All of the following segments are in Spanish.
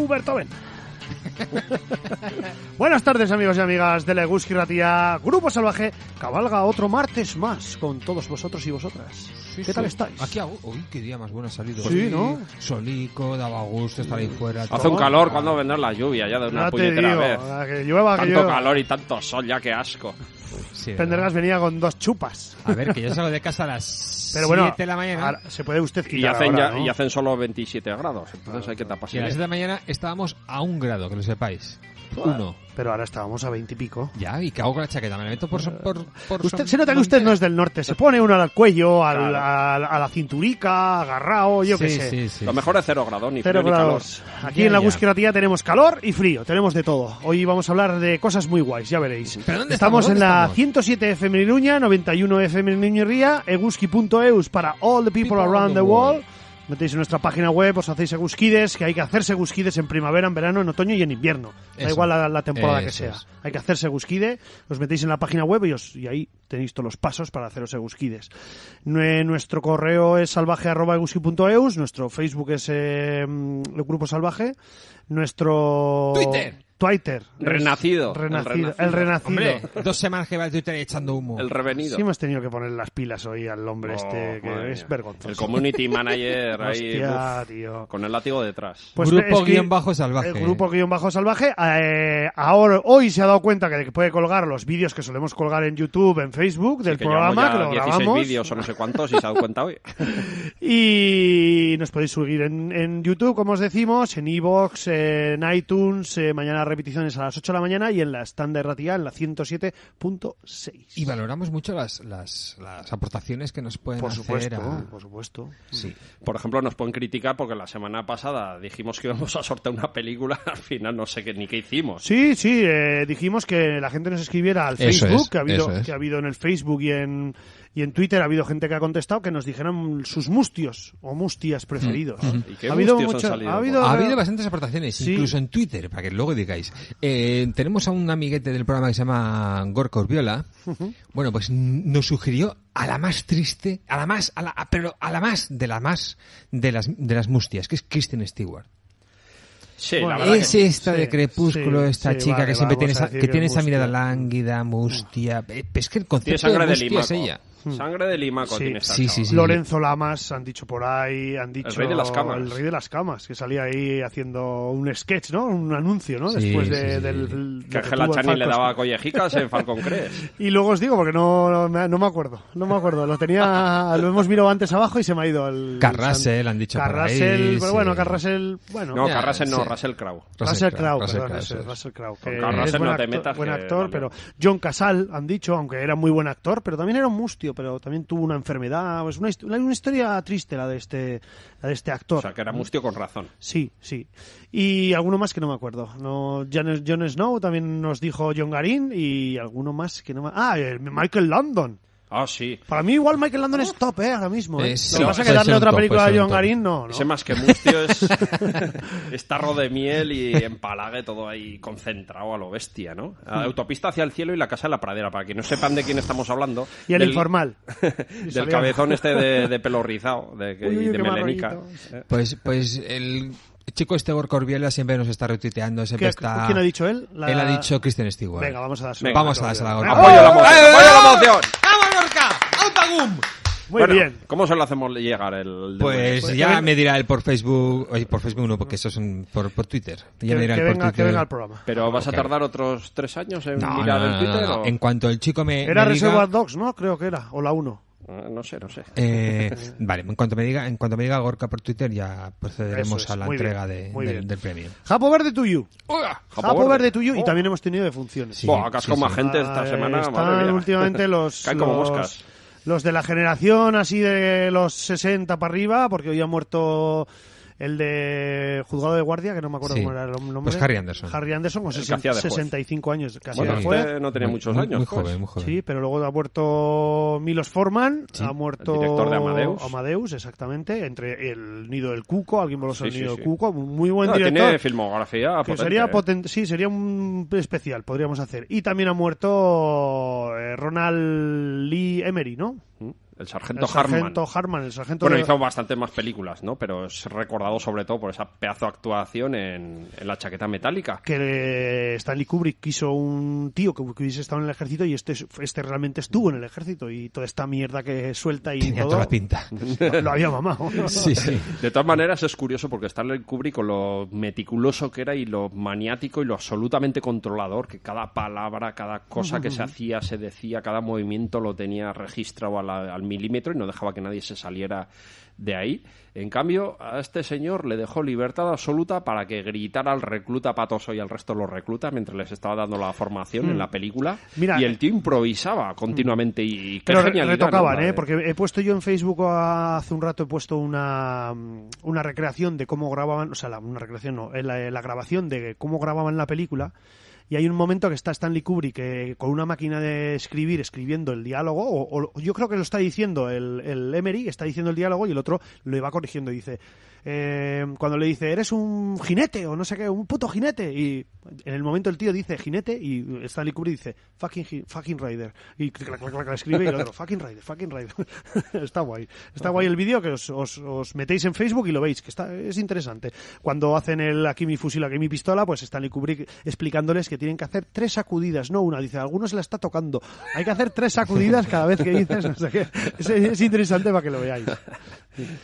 Beethoven. Buenas tardes, amigos y amigas de la Eguzki Ratia. Grupo Salvaje cabalga otro martes más con todos vosotros y vosotras. Sí, ¿Qué tal estáis? Aquí hago... Uy, qué día más bueno ha salido. Sí, ¿no? Solico, daba gusto estar ahí fuera. Hace un calor, cuando vendrá la lluvia ya de una puñetera vez. Que llueva, que tanto llueva. calor y tanto sol, ya que asco. Sí, Pendergas venía con 2 chupas. A ver, que yo salgo de casa a las Pero bueno, 7 de la mañana. ahora se puede usted Y quitar hacen, ahora, ¿no? y hacen solo 27 grados, entonces hay que taparse. Y a las 7 de la mañana estábamos a 1 grado, que lo sepáis. 1. Pero ahora estábamos a 20 y pico. Ya, ¿y qué hago con la chaqueta? Me la meto por Usted se nota que usted no es del norte. Se pone uno al cuello, Claro. a la cinturica, agarrado, yo qué sé. Sí. Lo mejor es 0 grados, ni 0 frío ni calor. grados. Aquí Ya, en la ya. Búsqueda Tía tenemos calor y frío, tenemos de todo. Hoy vamos a hablar de cosas muy guays, ya veréis. ¿Pero dónde Estamos en ¿Dónde la estamos? 107 FM en Iruña, 91 FM en Iñerría, eguski.eus para all the people around the world. Metéis en nuestra página web, os hacéis egusquides, que hay que hacerse egusquides en primavera, en verano, en otoño y en invierno. Da Eso. igual la temporada que Eso sea. es. Hay que hacerse egusquide, os metéis en la página web y ahí tenéis todos los pasos para haceros egusquides. Nuestro correo es salvaje@egusqui.eus, nuestro Facebook es el Grupo Salvaje, nuestro Twitter. Renacido. El renacido. Hombre, 2 semanas que va el Twitter echando humo. El revenido. Sí hemos tenido que poner las pilas hoy al hombre madre que es mía. vergonzoso. El community manager ahí, Hostia, tío. con el látigo detrás. Pues Grupo es que guión bajo salvaje. El grupo guión bajo salvaje. Hoy se ha dado cuenta que puede colgar los vídeos que solemos colgar en YouTube, en Facebook del Que programa, que llevamos lo ya 16 grabamos. vídeos o no sé cuántos y se ha dado cuenta hoy. Y nos podéis seguir en YouTube, como os decimos, en iVoox, en iTunes, mañana repeticiones a las 8 de la mañana y en la Standard Ratia en la 107.6. Y valoramos mucho las aportaciones que nos pueden Por hacer supuesto, por supuesto. Sí. Por ejemplo, nos pueden criticar porque la semana pasada dijimos que íbamos a sortear una película, al final no sé ni qué hicimos. Sí, dijimos que la gente nos escribiera al Eso Facebook, es, que eso es. ha habido en el Facebook y en Twitter ha habido gente que ha contestado que nos dijeran sus mustios o mustias preferidos. ¿Y qué Ha habido mustios han salido? Ha habido bastantes aportaciones, Sí. incluso en Twitter, para que luego digáis. Tenemos a un amiguete del programa que se llama Gorka Urbiola. Bueno, pues nos sugirió a la más triste, a la más de las mustias, que es Kristen Stewart. Sí, Bueno, la verdad Es que esta de Crepúsculo, sí, esta sí, chica vale, que siempre vamos tiene a esa, decir que que tiene esa mustia. mirada lánguida, mustia. Es que el tiene concepto sangre de de mustia limaco. es ella. Sangre de limaco Sí. tiene esta Sí, chava. sí. Lorenzo Lamas han dicho por ahí, han dicho El rey de las camas. el rey de las camas, que salía ahí haciendo un sketch, ¿no? Un anuncio, ¿no? Sí, Después sí, sí. del Que lo Ángela tuvo en Chani le Falcos. daba collejicas en Falcon Crest. Y luego os digo, porque no me acuerdo. Lo hemos mirado antes abajo y se me ha ido el... Carrasel, han dicho por ahí, Carrasel, pero sí. bueno, Carrasel, bueno. No, Ya, Carrasel no, sí. Russell Crowe. Russell Crowe, Russell perdón, Crowe, ese, eso es. Russell Crowe, Con que Carrasel es buen no te actor, metas, buen que actor, vale. pero John Casal, han dicho, aunque era muy buen actor, pero también era un mustio, pero también tuvo una enfermedad, es una historia triste la de este actor. O sea, que era mustio con razón. Sí. Y alguno más que no me acuerdo. No, Jon Snow también nos dijo John Garin y alguno más que no me... Michael Landon. Ah, sí. Para mí igual Michael Landon es top, ahora mismo. Lo Sí, que pasa es que puede darle ser un otra top, película puede a ser un John top. Garin, no. Ese más que mustio es tarro de miel y empalague todo ahí concentrado a lo bestia, ¿no? Autopista hacia el cielo y la casa de la pradera, para que no sepan de quién estamos hablando. Y el Del- informal. Del cabezón este de pelo rizado, Uy, y de qué melenica. marronito. Pues el chico este Gorka Urbiela siempre nos está retuiteando, siempre está... ¿Quién ha dicho él? Él ha dicho Kristen Stewart. Venga, vamos a dársela. Vamos a dársela a Gorka. Apoyo la moción, apoyo la moción. ¡Vamos, Gorka! ¡Autagum! Muy bien. ¿Cómo se lo hacemos llegar el Pues DVD? ya me dirá él por Facebook, oye, por Facebook no, porque eso es por Twitter. Ya me dirá él por Twitter. Que venga al programa. ¿Pero vas a Claro. tardar otros 3 años en No, mirar el Twitter? no. ¿O? En cuanto el chico me Era me diga... Reservoir Dogs, ¿no? Creo que era. O la 1. No sé. Vale, en cuanto me diga Gorka por Twitter ya procederemos Eso es, a la muy entrega bien, muy bien. del premio. Japo Verde to you. Japo Verde to you. Y Oh. también hemos tenido defunciones. Sí. Buah, casco más gente esta semana. Están Madre mía. últimamente los Caen como moscas. los de la generación así de los 60 para arriba, porque hoy ha muerto el de Juzgado de Guardia, que no me acuerdo Sí. cómo era el nombre. Pues Harry Anderson. Harry Anderson, con El que hacía de juez. 65 años. Que hacía Bueno, de juez. este no tenía muchos años. Muy pues. joven, muy joven. Sí, pero luego ha muerto Milos Forman, Sí, ha muerto el director de Amadeus. Amadeus, exactamente, entre el Nido del Cuco, alguien voló el Sí, Nido sí, del sí. Cuco, muy buen No, director. tiene filmografía Que potente, sería ¿eh? potente, sí, sería un especial, podríamos hacer. Y también ha muerto Ronald Lee Emery, ¿no? El sargento El Harman. sargento Harman, el sargento Bueno, de- hizo bastante más películas, ¿no? Pero es recordado sobre todo por esa pedazo de actuación en La chaqueta metálica. que Stanley Kubrick quiso un tío que hubiese estado en el ejército y este realmente estuvo en el ejército y toda esta mierda que suelta y Tenía todo toda la pinta. lo había mamado. Sí, sí. De todas maneras, es curioso porque Stanley Kubrick, con lo meticuloso que era y lo maniático y lo absolutamente controlador, que cada palabra, cada cosa que se hacía, se decía, cada movimiento lo tenía registrado al milímetro y no dejaba que nadie se saliera de ahí. En cambio, a este señor le dejó libertad absoluta para que gritara al recluta patoso y al resto de los reclutas mientras les estaba dando la formación en la película. Mira, y el tío improvisaba continuamente y qué pero genialidad, retocaban, ¿no? porque he puesto yo en Facebook hace un rato, he puesto una recreación de cómo grababan, o sea, una recreación no, la grabación de cómo grababan la película. Y hay un momento que está Stanley Kubrick con una máquina de escribir, escribiendo el diálogo, o yo creo que lo está diciendo el Emery, está diciendo el diálogo y el otro lo iba corrigiendo y dice, cuando le dice, eres un jinete o no sé qué, un puto jinete, y en el momento el tío dice jinete y Stanley Kubrick dice fucking rider, y clac, clac, clac, escribe y el otro fucking rider. Está guay el vídeo, que os metéis en Facebook y lo veis, que es interesante. Cuando hacen el aquí mi fusil, aquí mi pistola, pues Stanley Kubrick explicándoles que tienen que hacer 3 sacudidas, no una. Dice, a algunos se la está tocando. Hay que hacer 3 sacudidas cada vez que dices, no sé qué. Es interesante para que lo veáis.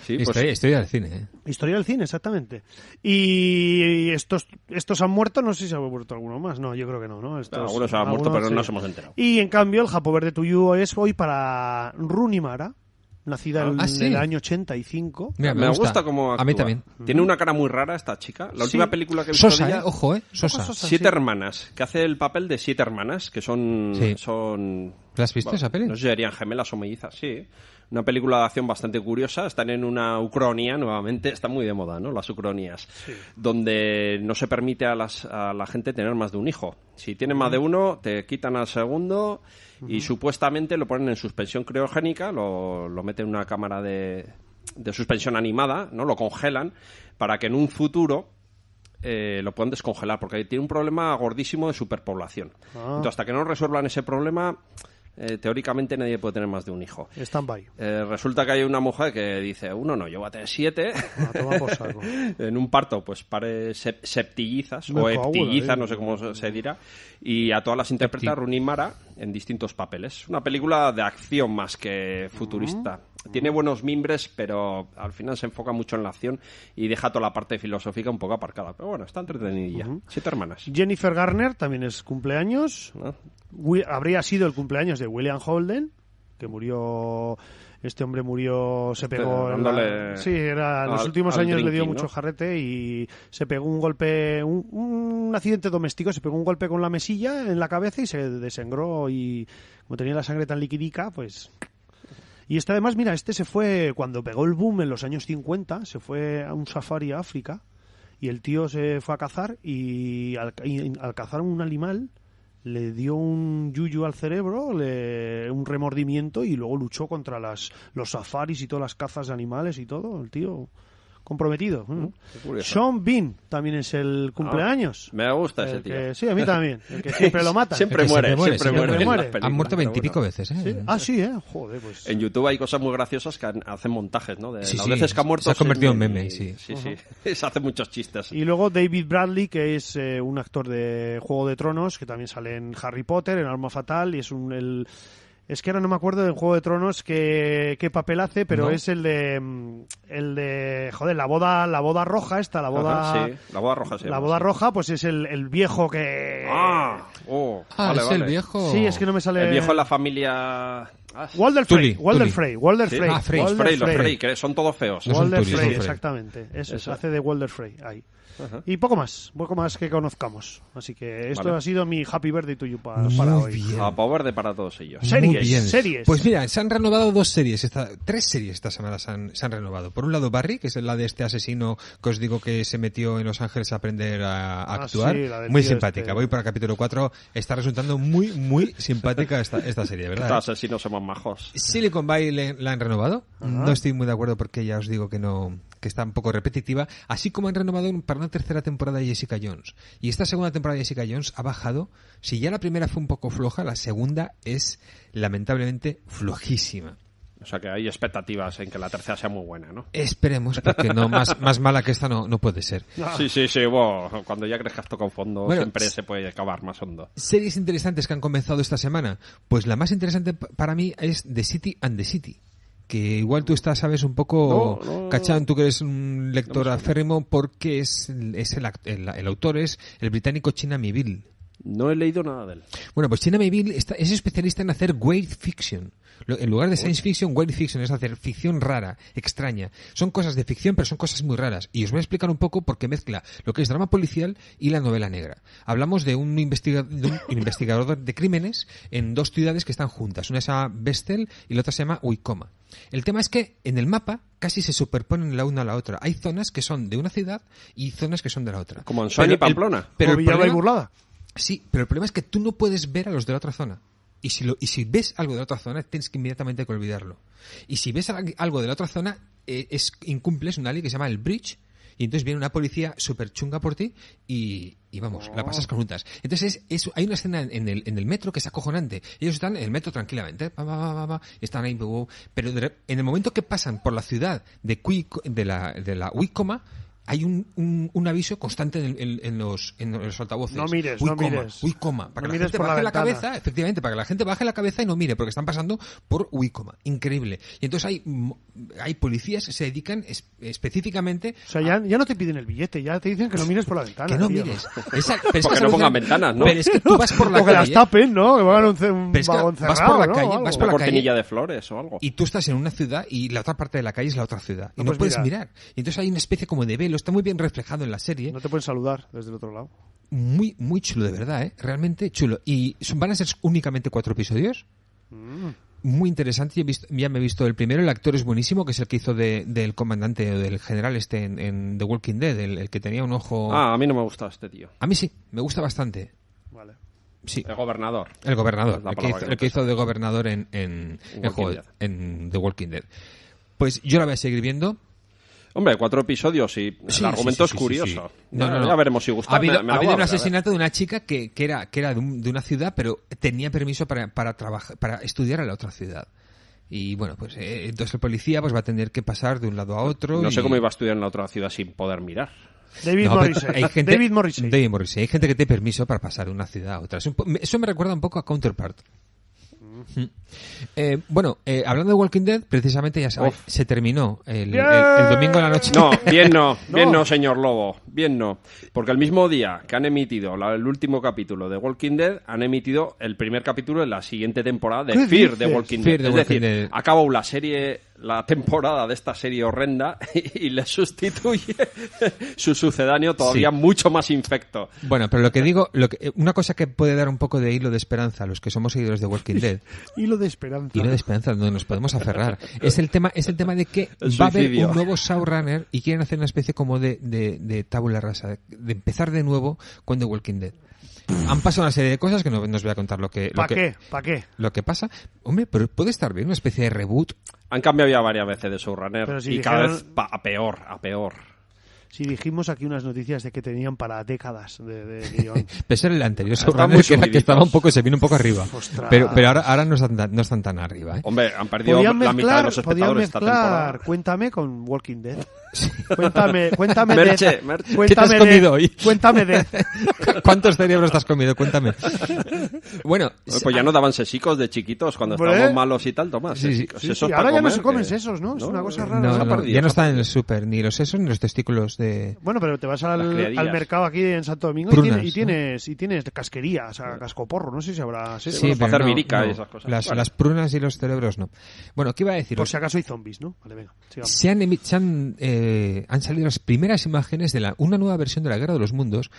Sí, pues, Historia del cine, ¿eh? Historia del cine, exactamente. Y estos han muerto, no sé si se ha muerto alguno más. No, yo creo que no. algunos han muerto, pero no sí. nos hemos enterado. Y en cambio, el Japo Verde Tuyo es hoy para Rooney Mara, nacida en ¿sí? el año 85. Mira, me gusta cómo actúa. A mí también. Tiene una cara muy rara esta chica. La Sí. última película que he visto de Sosa, ella, ojo, Sosa. Sosa. 7 sí. hermanas, que hace el papel de 7 hermanas, que son... Sí. ¿La has visto esa peli? No sé si serían gemelas o mellizas, sí. Una película de acción bastante curiosa. Están en una Ucronia, nuevamente. Está muy de moda, ¿no? Las Ucronias. Sí. Donde no se permite a la gente tener más de un hijo. Si tienen más de uno, te quitan al segundo y supuestamente lo ponen en suspensión criogénica, lo meten en una cámara de suspensión animada, ¿no? Lo congelan para que en un futuro lo puedan descongelar, porque tiene un problema gordísimo de superpoblación. Entonces, hasta que no resuelvan ese problema, teóricamente nadie puede tener más de un hijo. Stand-by. Resulta que hay una mujer que dice, uno no, yo voy a tener 7. A tomar por saco. En un parto, pues pare septillizas Me o cago en la heptillizas, vida. no sé cómo se dirá. Y a todas las interpreta Rooney Mara en distintos papeles. Una película de acción más que futurista. Tiene buenos mimbres, pero al final se enfoca mucho en la acción y deja toda la parte filosófica un poco aparcada. Pero bueno, está entretenidilla. 7 hermanas. Jennifer Garner también es cumpleaños. ¿No? Habría sido el cumpleaños de William Holden, que murió. Este hombre murió, se pegó en dándole sí, en los últimos al años le dio drinking, mucho ¿no? jarrete y se pegó un golpe, un accidente doméstico, se pegó un golpe con la mesilla en la cabeza y se desangró y como tenía la sangre tan liquidica, pues... Y este además, mira, se fue, cuando pegó el boom en los años 50, se fue a un safari a África y el tío se fue a cazar y al cazar un animal le dio un yuyu al cerebro, un remordimiento y luego luchó contra los safaris y todas las cazas de animales y todo, el tío comprometido. Qué curioso. Sean Bean también es el cumpleaños. Me gusta ese El tío. que- sí, a mí también. El que siempre lo matan. Siempre El que muere, siempre siempre muere, muere. siempre en las muere. películas, Han muerto pero 20 y pico bueno. veces, ¿eh? Sí. Ah, sí, joder, pues... En YouTube hay cosas muy graciosas que hacen montajes, ¿no? De Sí, las sí, veces que ha muerto. se ha convertido en meme, sí. Sí. Se hacen muchos chistes. Y luego David Bradley, que es un actor de Juego de Tronos, que también sale en Harry Potter, en Arma Fatal, y es Es que ahora no me acuerdo del Juego de Tronos qué papel hace, pero ¿No? es el de joder, la boda roja esta, la boda... Ajá, sí, la boda roja. La boda roja, pues es el viejo que... Vale, es el viejo. Sí, es que no me sale... El viejo de la familia... Walder Tully. Frey. Sí. Frey. Los Frey, que son todos feos. No son Walder Tully, son Frey, Frey. exactamente. Eso. Eso. Hace de Walder Frey, ahí. Ajá. Y poco más que conozcamos. Así que esto Vale. ha sido mi Happy Birthday to you para Muy hoy. bien. A Power de para todos ellos. Series, Muy bien. series. Pues mira, se han renovado 2 series, 3 series esta semana se han renovado. Por un lado Barry, que es la de este asesino que os digo que se metió en Los Ángeles a aprender a actuar. sí, la del Muy tío simpática. este. Voy para el capítulo 4. Está resultando muy, muy simpática esta serie, ¿verdad? Estos asesinos somos majos. Silicon Valley la han renovado. No estoy muy de acuerdo porque ya os digo que no, que está un poco repetitiva. Así como han renovado para una tercera temporada de Jessica Jones. Y esta segunda temporada de Jessica Jones ha bajado. Si ya la primera fue un poco floja, la segunda es lamentablemente flojísima. O sea que hay expectativas en que la tercera sea muy buena, ¿no? Esperemos, porque no más mala que esta no puede ser. Sí, bueno, cuando ya crees que has tocado fondo, Bueno, siempre se puede acabar más hondo. Series interesantes que han comenzado esta semana. Pues la más interesante para mí es The City and the City. Que igual tú sabes un poco, No. Cachán, tú que eres un lector acérrimo, porque el autor es el británico China Miéville. No he leído nada de él. Bueno, pues China Miéville es especialista en hacer weird fiction. En lugar de science fiction, weird fiction es hacer ficción rara, extraña. Son cosas de ficción, pero son cosas muy raras. Y os voy a explicar un poco porque mezcla lo que es drama policial y la novela negra. Hablamos de un investigador de crímenes en 2 ciudades que están juntas. Una se llama Vestel y la otra se llama Uicoma. El tema es que en el mapa casi se superponen la una a la otra. Hay zonas que son de una ciudad y zonas que son de la otra. Como en Sueño y Pamplona. Pero Como el Villalba y problema- Burlada. Sí, pero el problema es que tú no puedes ver a los de la otra zona. Y si ves algo de la otra zona, tienes que inmediatamente que olvidarlo. Y si ves algo de la otra zona, incumples una ley que se llama el bridge, y entonces viene una policía súper chunga por ti y vamos, la pasas con juntas. Entonces hay una escena en el metro que es acojonante. Ellos están en el metro tranquilamente, están ahí, pero en el momento que pasan por la ciudad de la Uicoma, hay un aviso constante en los altavoces. No mires, Uy, no coma, mires. uy, coma. Para No que la mires gente por la baje la ventana. cabeza, efectivamente, para que la gente baje la cabeza y no mire, porque están pasando por Uicoma. Increíble. Y entonces hay policías que se dedican específicamente O sea, ya no te piden el billete, ya te dicen que no mires por la ventana. que no tío. mires. Pero es que Porque esa no luz- pongan ventanas, ¿no? Pero es que tú vas por la O que las calle. tapen, ¿no? Que pongan un Pero es que vagón vas cerrado, por la ¿no? calle, Algo. vas Una por la cortinilla calle de flores o algo. y tú estás en una ciudad y la otra parte de la calle es la otra ciudad. Y No no puedes puedes mirar. Y entonces hay una especie como de velo. Está muy bien reflejado en la serie. No te pueden saludar desde el otro lado. Muy, muy chulo, de verdad, ¿eh? Realmente chulo. Y van a ser únicamente 4 episodios. Muy interesante. Ya me he visto el primero. El actor es buenísimo, que es el que hizo del comandante o del general en The Walking Dead, el que tenía un ojo... A mí no me gusta este tío. A mí sí, me gusta bastante. Vale. Sí, El gobernador. el gobernador. Es la El que palabra hizo, que el que me hizo de gobernador en Walking Dead. en The Walking Dead. Pues yo la voy a seguir viendo. Hombre, 4 episodios y Sí, el argumento sí, es sí, curioso. sí, sí. No. Ya veremos si gusta. Ha habido, Me la ha voy habido a un ver, a ver. asesinato de una chica que era de una ciudad, pero tenía permiso para trabajar, para estudiar en la otra ciudad. Y bueno, pues entonces el policía pues va a tener que pasar de un lado a otro. No sé y- cómo iba a estudiar en la otra ciudad sin poder mirar. David No, pero Morrissey. hay gente, David Morrissey. David Morrissey. Hay gente que tiene permiso para pasar de una ciudad a otra. Eso me recuerda un poco a Counterpart. Bueno, hablando de Walking Dead, precisamente ya sabéis, se terminó el domingo en la noche. No, bien no, señor Lobo, bien no. Porque el mismo día que han emitido el último capítulo de Walking Dead, han emitido el primer capítulo de la siguiente temporada de ¿Qué Fear dices? de Walking Fear Dead. de Es Walking decir, Dead. acabó la temporada de esta serie horrenda y le sustituye su sucedáneo todavía Sí. mucho más infecto. Bueno, pero lo que digo, una cosa que puede dar un poco de hilo de esperanza a los que somos seguidores de Walking Dead, Hilo de esperanza. hilo de esperanza donde nos podemos aferrar, es el tema de que El va a haber suicidio. un nuevo showrunner y quieren hacer una especie como de tabula rasa, de empezar de nuevo con The Walking Dead. Han pasado una serie de cosas que no os voy a contar lo que ¿Para qué? lo que pasa. Hombre, pero puede estar bien una especie de reboot. Han cambiado ya varias veces de showrunner Pero si y cada dijeron- vez a peor. Si dijimos aquí unas noticias de que tenían para décadas de guión. Pero ese era el anterior Están showrunner muy que subiditos. estaba se vino un poco arriba. Ostras. Pero ahora no están tan arriba, ¿eh? Hombre, han perdido Podían la mitad de los mezclar espectadores esta temporada. Cuéntame con Walking Dead. Cuéntame Merche. ¿Qué te has comido hoy? Cuéntame de... ¿Cuántos cerebros te has comido? Cuéntame. Bueno, Pues ya no daban sesicos de chiquitos cuando Hombre. estábamos malos y tal, Tomás. Sí, sí. Sesicos. Sí, Sesos sí, para ahora ya no comer, se comen que- sesos, ¿no? Es una cosa rara. no, se ha no, perdido, ya no se ha están en el perdido. súper, ni los sesos ni los testículos de... Bueno, pero te vas Las al criadillas. mercado aquí en Santo Domingo Prunas, y tienes casquería, o sea, cascoporro, no sé si habrá sesos. Sí, para hacer no, virica y no. esas cosas. Las, Vale. las prunas y los cerebros no. Bueno, ¿qué iba a decir? Por si acaso hay zombies, ¿no? Vale, venga, sigamos. Han salido las primeras imágenes de una nueva versión de la Guerra de los Mundos,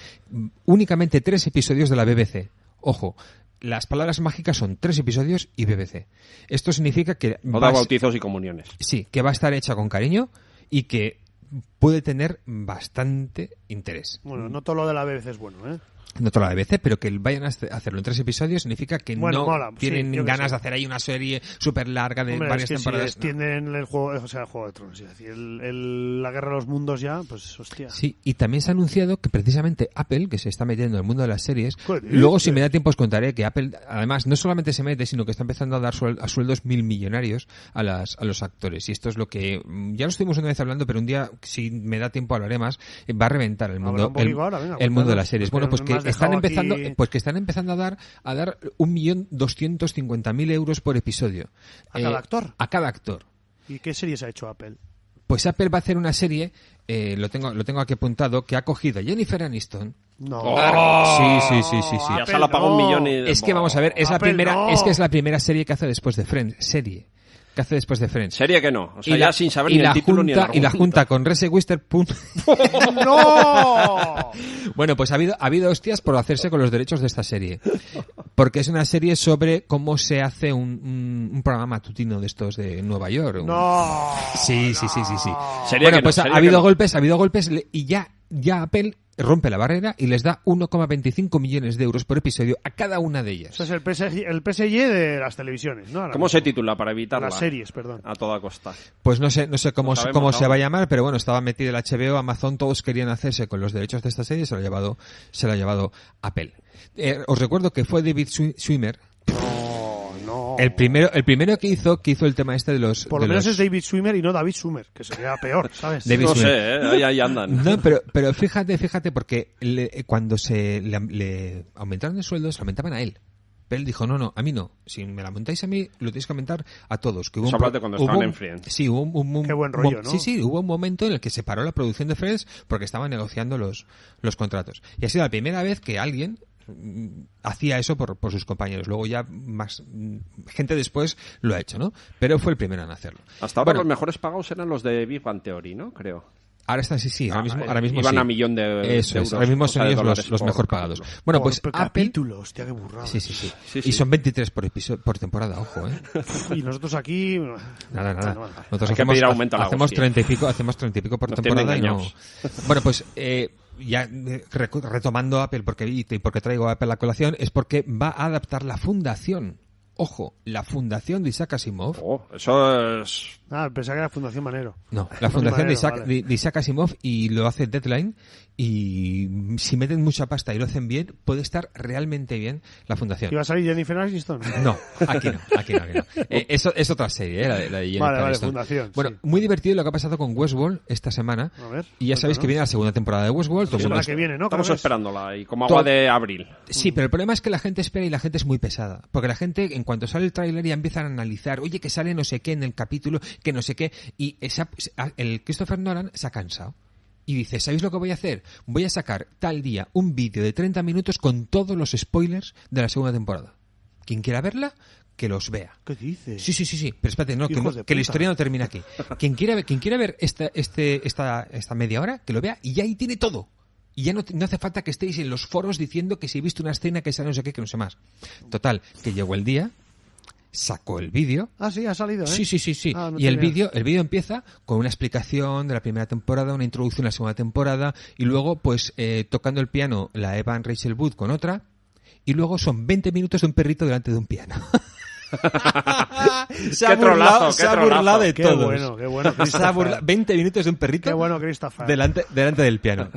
únicamente 3 episodios de la BBC. Ojo, las palabras mágicas son 3 episodios y BBC. Esto significa que No da bautizos y comuniones. sí, que va a estar hecha con cariño y que puede tener bastante interés. Bueno, no todo lo de la BBC es bueno, ¿eh? No toda la BBC, pero que vayan a hacerlo en 3 episodios significa que Bueno, no mola, tienen sí, yo qué ganas sé. de hacer ahí una serie súper larga de Hombre, varias es que temporadas. si No. extienden el juego, o sea, el Juego de Tronos, es decir, la Guerra de los Mundos ya, pues hostia. Sí, y también se ha anunciado que precisamente Apple, que se está metiendo en el mundo de las series, ¿Qué dices? luego si me da tiempo os contaré que Apple, además, no solamente se mete, sino que está empezando a dar a sueldos millonarios a los actores. Y esto es lo que, ya lo estuvimos una vez hablando, pero un día, si me da tiempo hablaré más, va a reventar el Habrá mundo, un poquito ahora, venga, el mundo de cuéntanos, las series. porque Bueno, pues me que has están dejado empezando, aquí- pues que están empezando a dar 1.250.000 euros por episodio. ¿A cada actor? A cada actor. ¿Y qué series ha hecho Apple? Pues Apple va a hacer una serie, lo tengo aquí apuntado, que ha cogido a Jennifer Aniston. No. Oh. Sí. Ya Apple se la pagó no. un millón y... Es que vamos a ver, es Apple no. la primera serie que hace después de Friends, que hace después de Friends. Serie que no. O sea, ya sin saber ni el título ni el junta, y la junta con Reese Witherspoon. ¡No! Bueno, pues ha habido hostias por hacerse con los derechos de esta serie. Porque es una serie sobre cómo se hace un programa matutino de estos de Nueva York. ¡No! Sí. Serie Bueno, que no, pues serie ha que habido no. golpes y ya Apple rompe la barrera y les da 1,25 millones de euros por episodio a cada una de ellas. Eso es el PSG de las televisiones, ¿no? Ahora ¿Cómo mismo. se titula para evitarla? Las series, perdón. A toda costa. Pues no sé cómo, No sabemos cómo se aún. va a llamar, pero bueno, estaba metido el HBO, Amazon, todos querían hacerse con los derechos de esta serie y se lo ha llevado Apple. Os recuerdo que fue David Schwimmer, No. el primero que hizo el tema este de los... Por lo de menos los- es David Schwimmer y no David Schwimmer, que sería peor, ¿sabes? David No Schwimmer. sé, ahí andan. No, pero fíjate, porque cuando le aumentaron el sueldo, se lo aumentaban a él. Pero él dijo, no, a mí no. Si me la aumentáis a mí, lo tenéis que aumentar a todos. Que hubo Eso un pro- hablaste cuando hubo estaban un- en Friends. Sí, hubo un Qué buen rollo, ¿no? Sí, hubo un momento en el que se paró la producción de Friends porque estaban negociando los contratos. Y ha sido la primera vez que alguien hacía eso por sus compañeros. Luego ya más gente después lo ha hecho, ¿no? Pero fue el primero en hacerlo. Hasta ahora Bueno, los mejores pagados eran los de Big Bang Theory, ¿no? Creo. ahora está, sí. Ahora mismo iban sí. a millón de Eso de es, euros, ahora mismo o sea, son de ellos dólares los por mejor pagados. capítulo. Bueno, Por pues Apple... capítulo, hostia, qué burrada. Sí. Sí, Y sí. son 23 por temporada, ojo, ¿eh? Y nosotros aquí... Nada. Bueno, Nosotros Hay que pedir aumento a la hacemos hostia. 30 y pico por Nos tienen temporada y no... engañados. Bueno, pues retomando Apple, porque traigo a Apple a la colación, es porque va a adaptar la fundación. Ojo, la fundación de Isaac Asimov. Oh, eso es... pensaba que era Fundación Manero. No, la fundación de Manero, vale. Isaac Asimov, y lo hace Deadline, y si meten mucha pasta y lo hacen bien, puede estar realmente bien la fundación. ¿Y va a salir Jennifer Aniston? No, aquí no. Eso es otra serie, la de Jennifer Vale, Aniston. Fundación. Bueno, sí. muy divertido lo que ha pasado con Westworld esta semana. A ver, Y ya sabéis que cuéntanos. viene la segunda temporada de Westworld. todo el La mundo que viene, ¿no? Estamos Creo que es. esperándola y como agua de abril. Sí, pero el problema es que la gente espera y la gente es muy pesada. Porque la gente, en cuanto sale el tráiler, ya empiezan a analizar, oye, que sale no sé qué en el capítulo, que no sé qué. Y el Christopher Nolan se ha cansado. Y dice, ¿sabéis lo que voy a hacer? Voy a sacar tal día un vídeo de 30 minutos con todos los spoilers de la segunda temporada. Quien quiera verla, que los vea. ¿Qué dices? Sí. Pero espérate, Hijos de que la puta. historia no termina aquí. Quien quiera ver esta media hora, que lo vea y ya ahí tiene todo. Y ya no hace falta que estéis en los foros diciendo que si he visto una escena que sale no sé qué, que no sé más. Total, que llegó el día, sacó el vídeo. Ah, sí, ha salido, ¿eh? Sí. Ah, no Y el tenía. vídeo empieza con una explicación de la primera temporada, una introducción a la segunda temporada, y luego, pues, tocando el piano la Evan Rachel Wood con otra, y luego son 20 minutos de un perrito delante de un piano. Se ha Qué trolazo, burlado, qué se ha trolazo. burlado de Qué todos. bueno, qué bueno, Se ha Christopher. burlado 20 minutos de un perrito Qué bueno, Christopher. delante del piano.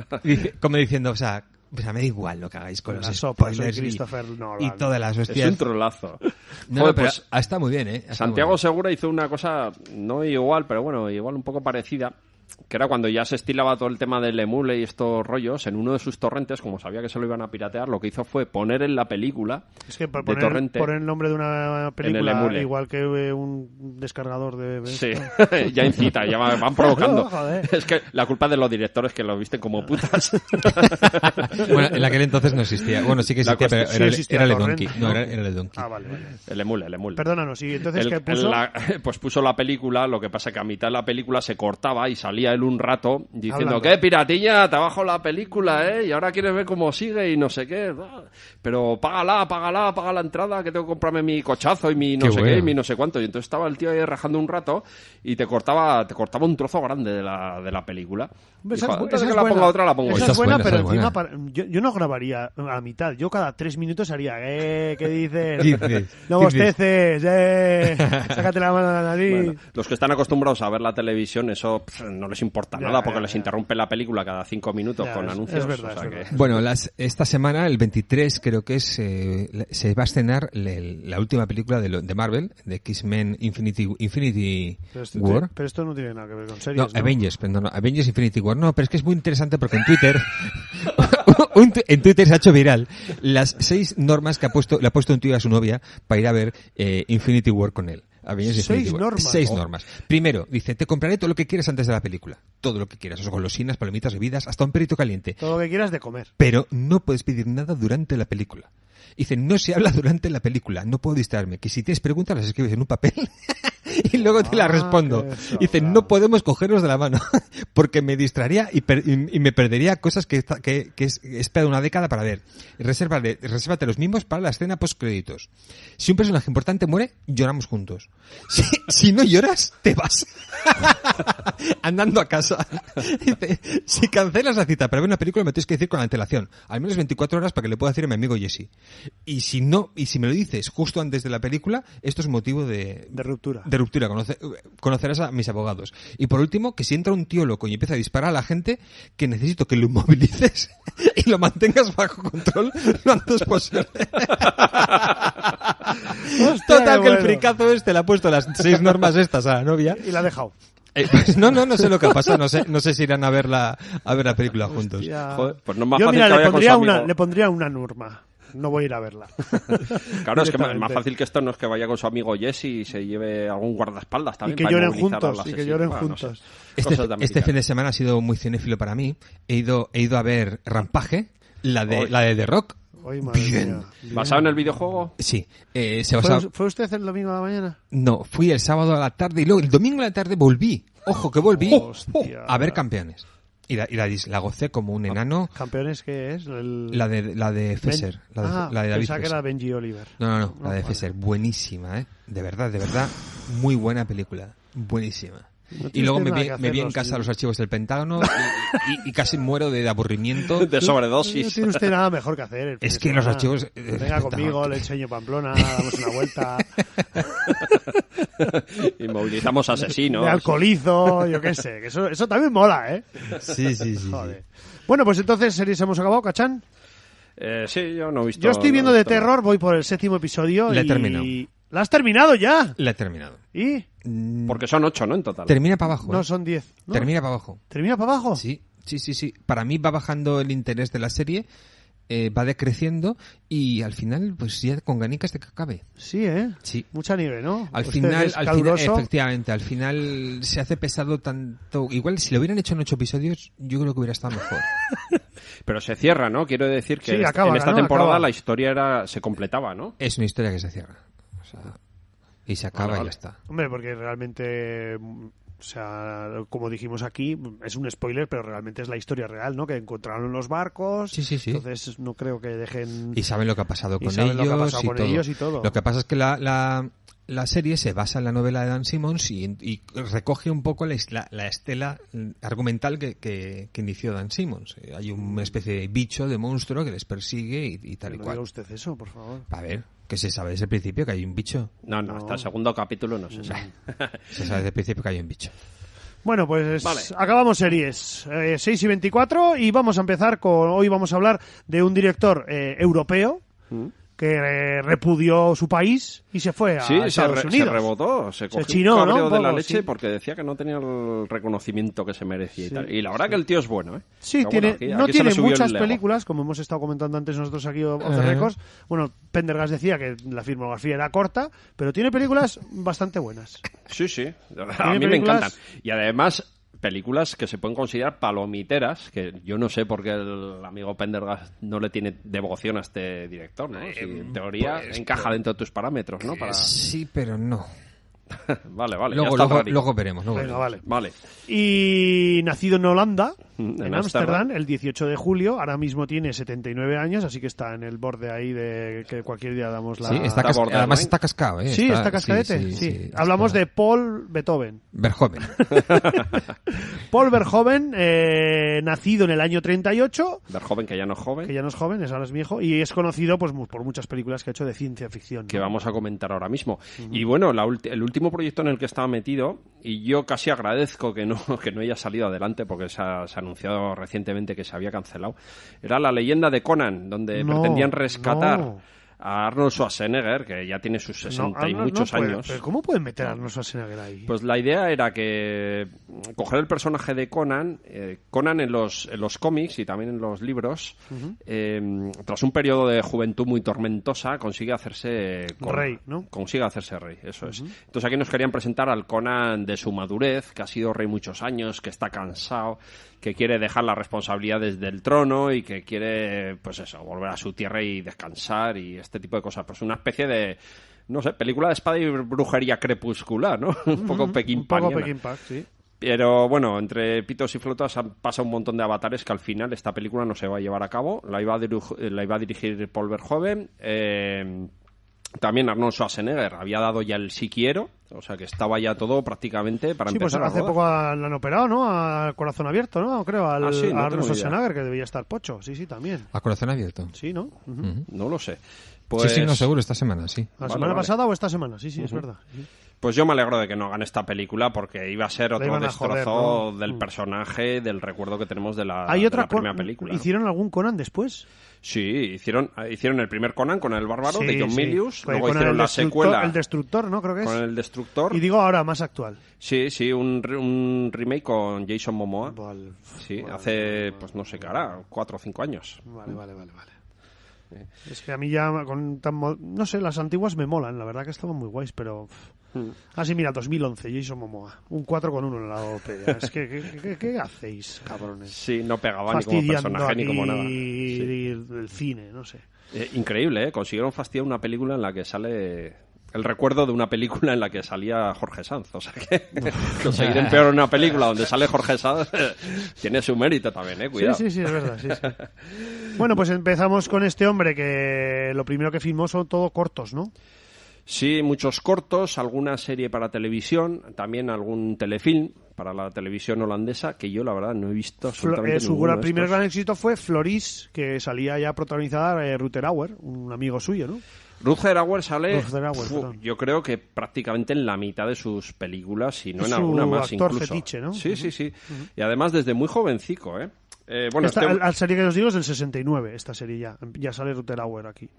Como diciendo, o sea, me da igual lo que hagáis con La los sopa, soy spoilers Christopher Nolan. y todas las Es hostias. un trolazo. No, Joder, pero pues, está muy bien, ¿eh? Está Santiago muy Segura hizo una cosa no igual, pero bueno, igual un poco parecida. que era cuando ya se estilaba todo el tema del emule y estos rollos, en uno de sus torrentes, como sabía que se lo iban a piratear, lo que hizo fue poner en la película Es que de torrente... poner el nombre de una película emule. igual que un descargador de... Sí, ya incita, ya van provocando. Joder. Es que la culpa es de los directores que lo visten como putas. Bueno, en aquel entonces no existía. Bueno, sí que existía, pero Sí era, existía era el Torrent, Donkey. ¿no? No, era el Donkey. Ah, vale. El emule. Perdónanos, y entonces, ¿qué puso? Pues puso la película, lo que pasa que a mitad de la película se cortaba y salía él un rato diciendo, Hablando. ¿qué piratilla? Te bajo la película, ¿eh? Y ahora quieres ver cómo sigue y no sé qué. Pero paga la entrada, que tengo que comprarme mi cochazo y mi no Qué sé bueno. qué y mi no sé cuánto. Y entonces estaba el tío ahí rajando un rato y te cortaba un trozo grande de la película. Esa Dijo, es- antes esa de es que la buena. ponga otra, la pongo Esa yo. Esa es buena, esa pero es buena. encima yo no grabaría a la mitad. Yo cada 3 minutos haría, ¿qué dices? Dices, No bosteces, sácate la mano de la nariz. Bueno, los que están acostumbrados a ver la televisión, eso no les importa Ya, nada porque ya, les ya. interrumpe la película cada 5 minutos Ya, con es anuncios. verdad, o sea es que- verdad. Bueno, esta semana, el 23, creo que es, se va a estrenar la última película de Marvel, de X-Men Infinity War. Pero esto no tiene nada que ver con series, No, Avengers, perdón, Avengers Infinity War. No, pero es que es muy interesante porque en Twitter, en Twitter se ha hecho viral las 6 normas que le ha puesto un tío a su novia para ir a ver Infinity War con él. Avengers Infinity 6 War. normas. 6 normas. Primero, dice, te compraré todo lo que quieras antes de la película. Todo lo que quieras, o sea, golosinas, palomitas, bebidas, hasta un perrito caliente. Todo lo que quieras de comer. Pero no puedes pedir nada durante la película. Dice, no se habla durante la película, no puedo distraerme. Que si tienes preguntas las escribes en un papel y luego te las respondo. qué sobrado. Dice, no podemos cogernos de la mano porque me distraería y me perdería cosas que he esperado una década para ver. Resérvate los mismos para la escena post créditos. Si un personaje importante muere, lloramos juntos. Si no lloras, te vas. Andando a casa. Dice, si cancelas la cita para ver una película, me tienes que decir con antelación. Al menos 24 horas para que le pueda decir a mi amigo Jesse. Y si me lo dices justo antes de la película, esto es motivo de ruptura. De ruptura. Conocerás a mis abogados. Y por último, que si entra un tío loco y empieza a disparar a la gente, que necesito que lo inmovilices y lo mantengas bajo control lo antes posible. Hostia, Total, qué que el bueno. fricazo le ha puesto las 6 normas estas a la novia. Y la ha dejado. Pues no sé lo que ha pasado, no sé si irán a ver la película juntos. Hostia. Joder, pues no es más Yo, fácil mira, que vaya con su amigo. le pondría una norma. No voy a ir a verla. Claro, es que es más Directamente. fácil que esto no es que vaya con su amigo Jesse y se lleve algún guardaespaldas Y también. que para lloren inmovilizar juntos. al Y que asesino. lloren Bueno, no sé. juntos. Cosas de Este americano. fin de semana ha sido muy cinéfilo para mí. He ido a ver Rampage, la de The Rock. Ay, madre Bien. mía. Bien. ¿Basado en el videojuego? Sí, se basa... ¿Fue usted el domingo a la mañana? No, fui el sábado a la tarde y luego el domingo a la tarde volví. Ojo, que volví Hostia. a ver Campeones. Y la gocé como un enano. ¿Campeones qué es? La de Fesser. La de David pensaba que Fesser. era Benji Oliver. No, la de vale. Fesser. Buenísima, ¿eh? De verdad, muy buena película. Buenísima. No Y tienes luego me nada vi, que me vi en hacer, casa sí. los archivos del Pentágono y casi muero de aburrimiento. De No sobredosis. tiene usted nada mejor que hacer. el fin Es de que los semana. archivos... Venga conmigo, le enseño Pamplona, damos una vuelta. Inmovilizamos asesinos. De alcoholizo, yo qué sé. Que eso también mola, ¿eh? Sí. Joder. Bueno, pues entonces, ¿series hemos acabado, Cachán? Sí, yo no he visto. Yo estoy viendo no he de visto nada. terror, voy por el 7º episodio La he y... terminado. ¿La has terminado ya? La he terminado. ¿Y? Porque son 8, ¿no? En total. Termina para abajo. No, ¿eh? son 10. ¿no? Termina para abajo. ¿Termina para abajo? Sí. Para mí va bajando el interés de la serie, va decreciendo y al final, pues ya con ganicas de que acabe. Sí, ¿eh? Sí. Mucha nieve, ¿no? Al Usted final, es caluroso. efectivamente, al final se hace pesado tanto. Igual si lo hubieran hecho en 8 episodios, yo creo que hubiera estado mejor. Pero se cierra, ¿no? Quiero decir que Sí, acaba, en esta ¿no? temporada Acaba. la historia se completaba, ¿no? Es una historia que se cierra. O sea, y se acaba Vale, y vale. ya está. Hombre, porque realmente, o sea, como dijimos aquí, es un spoiler, pero realmente es la historia real, ¿no? Que encontraron los barcos. Sí. Entonces no creo que dejen... Y saben lo que ha pasado Y con saben ellos, lo que ha pasado con ellos y todo. Lo que pasa es que la serie se basa en la novela de Dan Simmons y recoge un poco la estela argumental que inició Dan Simmons. Hay una especie de bicho, de monstruo que les persigue y tal y No cual. diga usted eso, por favor. A ver, que se sabe desde el principio que hay un bicho. No, hasta el segundo capítulo no se sabe. Se sabe desde el principio que hay un bicho. Bueno, pues Vale. acabamos series 6:24 y vamos a empezar con... Hoy vamos a hablar de un director europeo que repudió su país y se fue a Estados Unidos. Se rebotó, se cogió chinó, un cabreo ¿no? de la leche porque decía que no tenía el reconocimiento que se merecía y tal. Y la verdad que el tío es bueno, ¿eh? Sí, pero no tiene muchas películas, como hemos estado comentando antes nosotros aquí off the records. Bueno, Pendergast decía que la filmografía era corta, pero tiene películas bastante buenas. Sí, a mí me encantan. Y además películas que se pueden considerar palomiteras, que yo no sé por qué el amigo Pendergast no le tiene devoción a este director, ¿no? Si en teoría encaja dentro de tus parámetros, ¿no? Sí, pero no. Vale, luego veremos. Venga, vale. Y nacido en Holanda, en Ámsterdam, Ámsterdam, el 18 de julio, ahora mismo tiene 79 años, así que está en el borde ahí de que cualquier día damos la... Sí, además está cascado, ¿eh? Sí, está cascadete. Sí. Hablamos de Paul Beethoven. Verhoeven. Paul Verhoeven, nacido en el año 38. Verhoeven, que ya no es joven. Que ya no es joven, ahora es viejo, y es conocido pues por muchas películas que ha hecho de ciencia ficción, ¿no? Que vamos a comentar ahora mismo. Y bueno, el último proyecto en el que estaba metido, y yo casi agradezco que no haya salido adelante porque se ha anunciado recientemente que se había cancelado, era La leyenda de Conan, donde pretendían rescatar a Arnold Schwarzenegger, que ya tiene sus 60 y muchos años. ¿Pero cómo pueden meter a Arnold Schwarzenegger ahí? Pues la idea era que coger el personaje de Conan, Conan en los cómics y también en los libros, tras un periodo de juventud muy tormentosa, consigue hacerse rey, ¿no? Consigue hacerse rey, eso es. Entonces aquí nos querían presentar al Conan de su madurez, que ha sido rey muchos años, que está cansado, que quiere dejar las responsabilidades del trono y que quiere, pues eso, volver a su tierra y descansar y este tipo de cosas. Pues una especie de, no sé, película de espada y brujería crepuscular, ¿no? Un poco Pekín Pac, sí. Pero bueno, entre pitos y flotas han pasado un montón de avatares que al final esta película no se va a llevar a cabo. La iba a dirigir Paul Verhoeven. También Arnold Schwarzenegger había dado ya el sí quiero, o sea que estaba ya todo prácticamente para empezar pues hace poco le han operado, ¿no? Al corazón abierto, ¿no? Creo, a Arnold Schwarzenegger, que debía estar pocho. Sí, también. ¿A corazón abierto? Sí, ¿no? No lo sé. Pues... Sí, no, seguro, esta semana, sí. ¿La semana pasada o esta semana? Sí, es verdad. Sí. Pues yo me alegro de que no hagan esta película porque iba a ser otro destrozo del personaje, del recuerdo que tenemos de la primera película. ¿Hicieron algún Conan después? Sí, hicieron el primer Conan con el bárbaro de John Milius, luego con hicieron la secuela. El Destructor, ¿no? Creo que es. Con el Destructor. Y digo ahora, más actual. Sí, un remake con Jason Momoa. Hace, pues no sé qué hará, 4 o 5 años. Vale. Es que a mí ya, no sé, las antiguas me molan, la verdad que estaban muy guays, pero... sí, mira, 2011, Jason Momoa, un 4,1 en la Wikipedia. Es que ¿qué hacéis, cabrones? Sí, no pegaba ni como personaje ni como nada. El cine, no sé. Increíble, ¿eh? Consiguieron fastidiar una película en la que sale... El recuerdo de una película en la que salía Jorge Sanz. O sea que conseguir empeorar una película donde sale Jorge Sanz tiene su mérito también, cuidado. Sí, es verdad. Sí. Bueno, pues empezamos con este hombre que lo primero que filmó son todo cortos, ¿no? Sí, muchos cortos, alguna serie para televisión, también algún telefilm para la televisión holandesa, que yo la verdad no he visto absolutamente ninguno. Su primer gran éxito fue Floris, que salía ya protagonizada Rutger Hauer, un amigo suyo, ¿no? Rutger Hauer sale, yo creo que prácticamente en la mitad de sus películas, si no en alguna más actor incluso. Fetiche, ¿no? Sí. Y además desde muy jovencico, ¿eh? Bueno, la serie que os digo es del 69, esta serie ya sale Rutger Hauer aquí.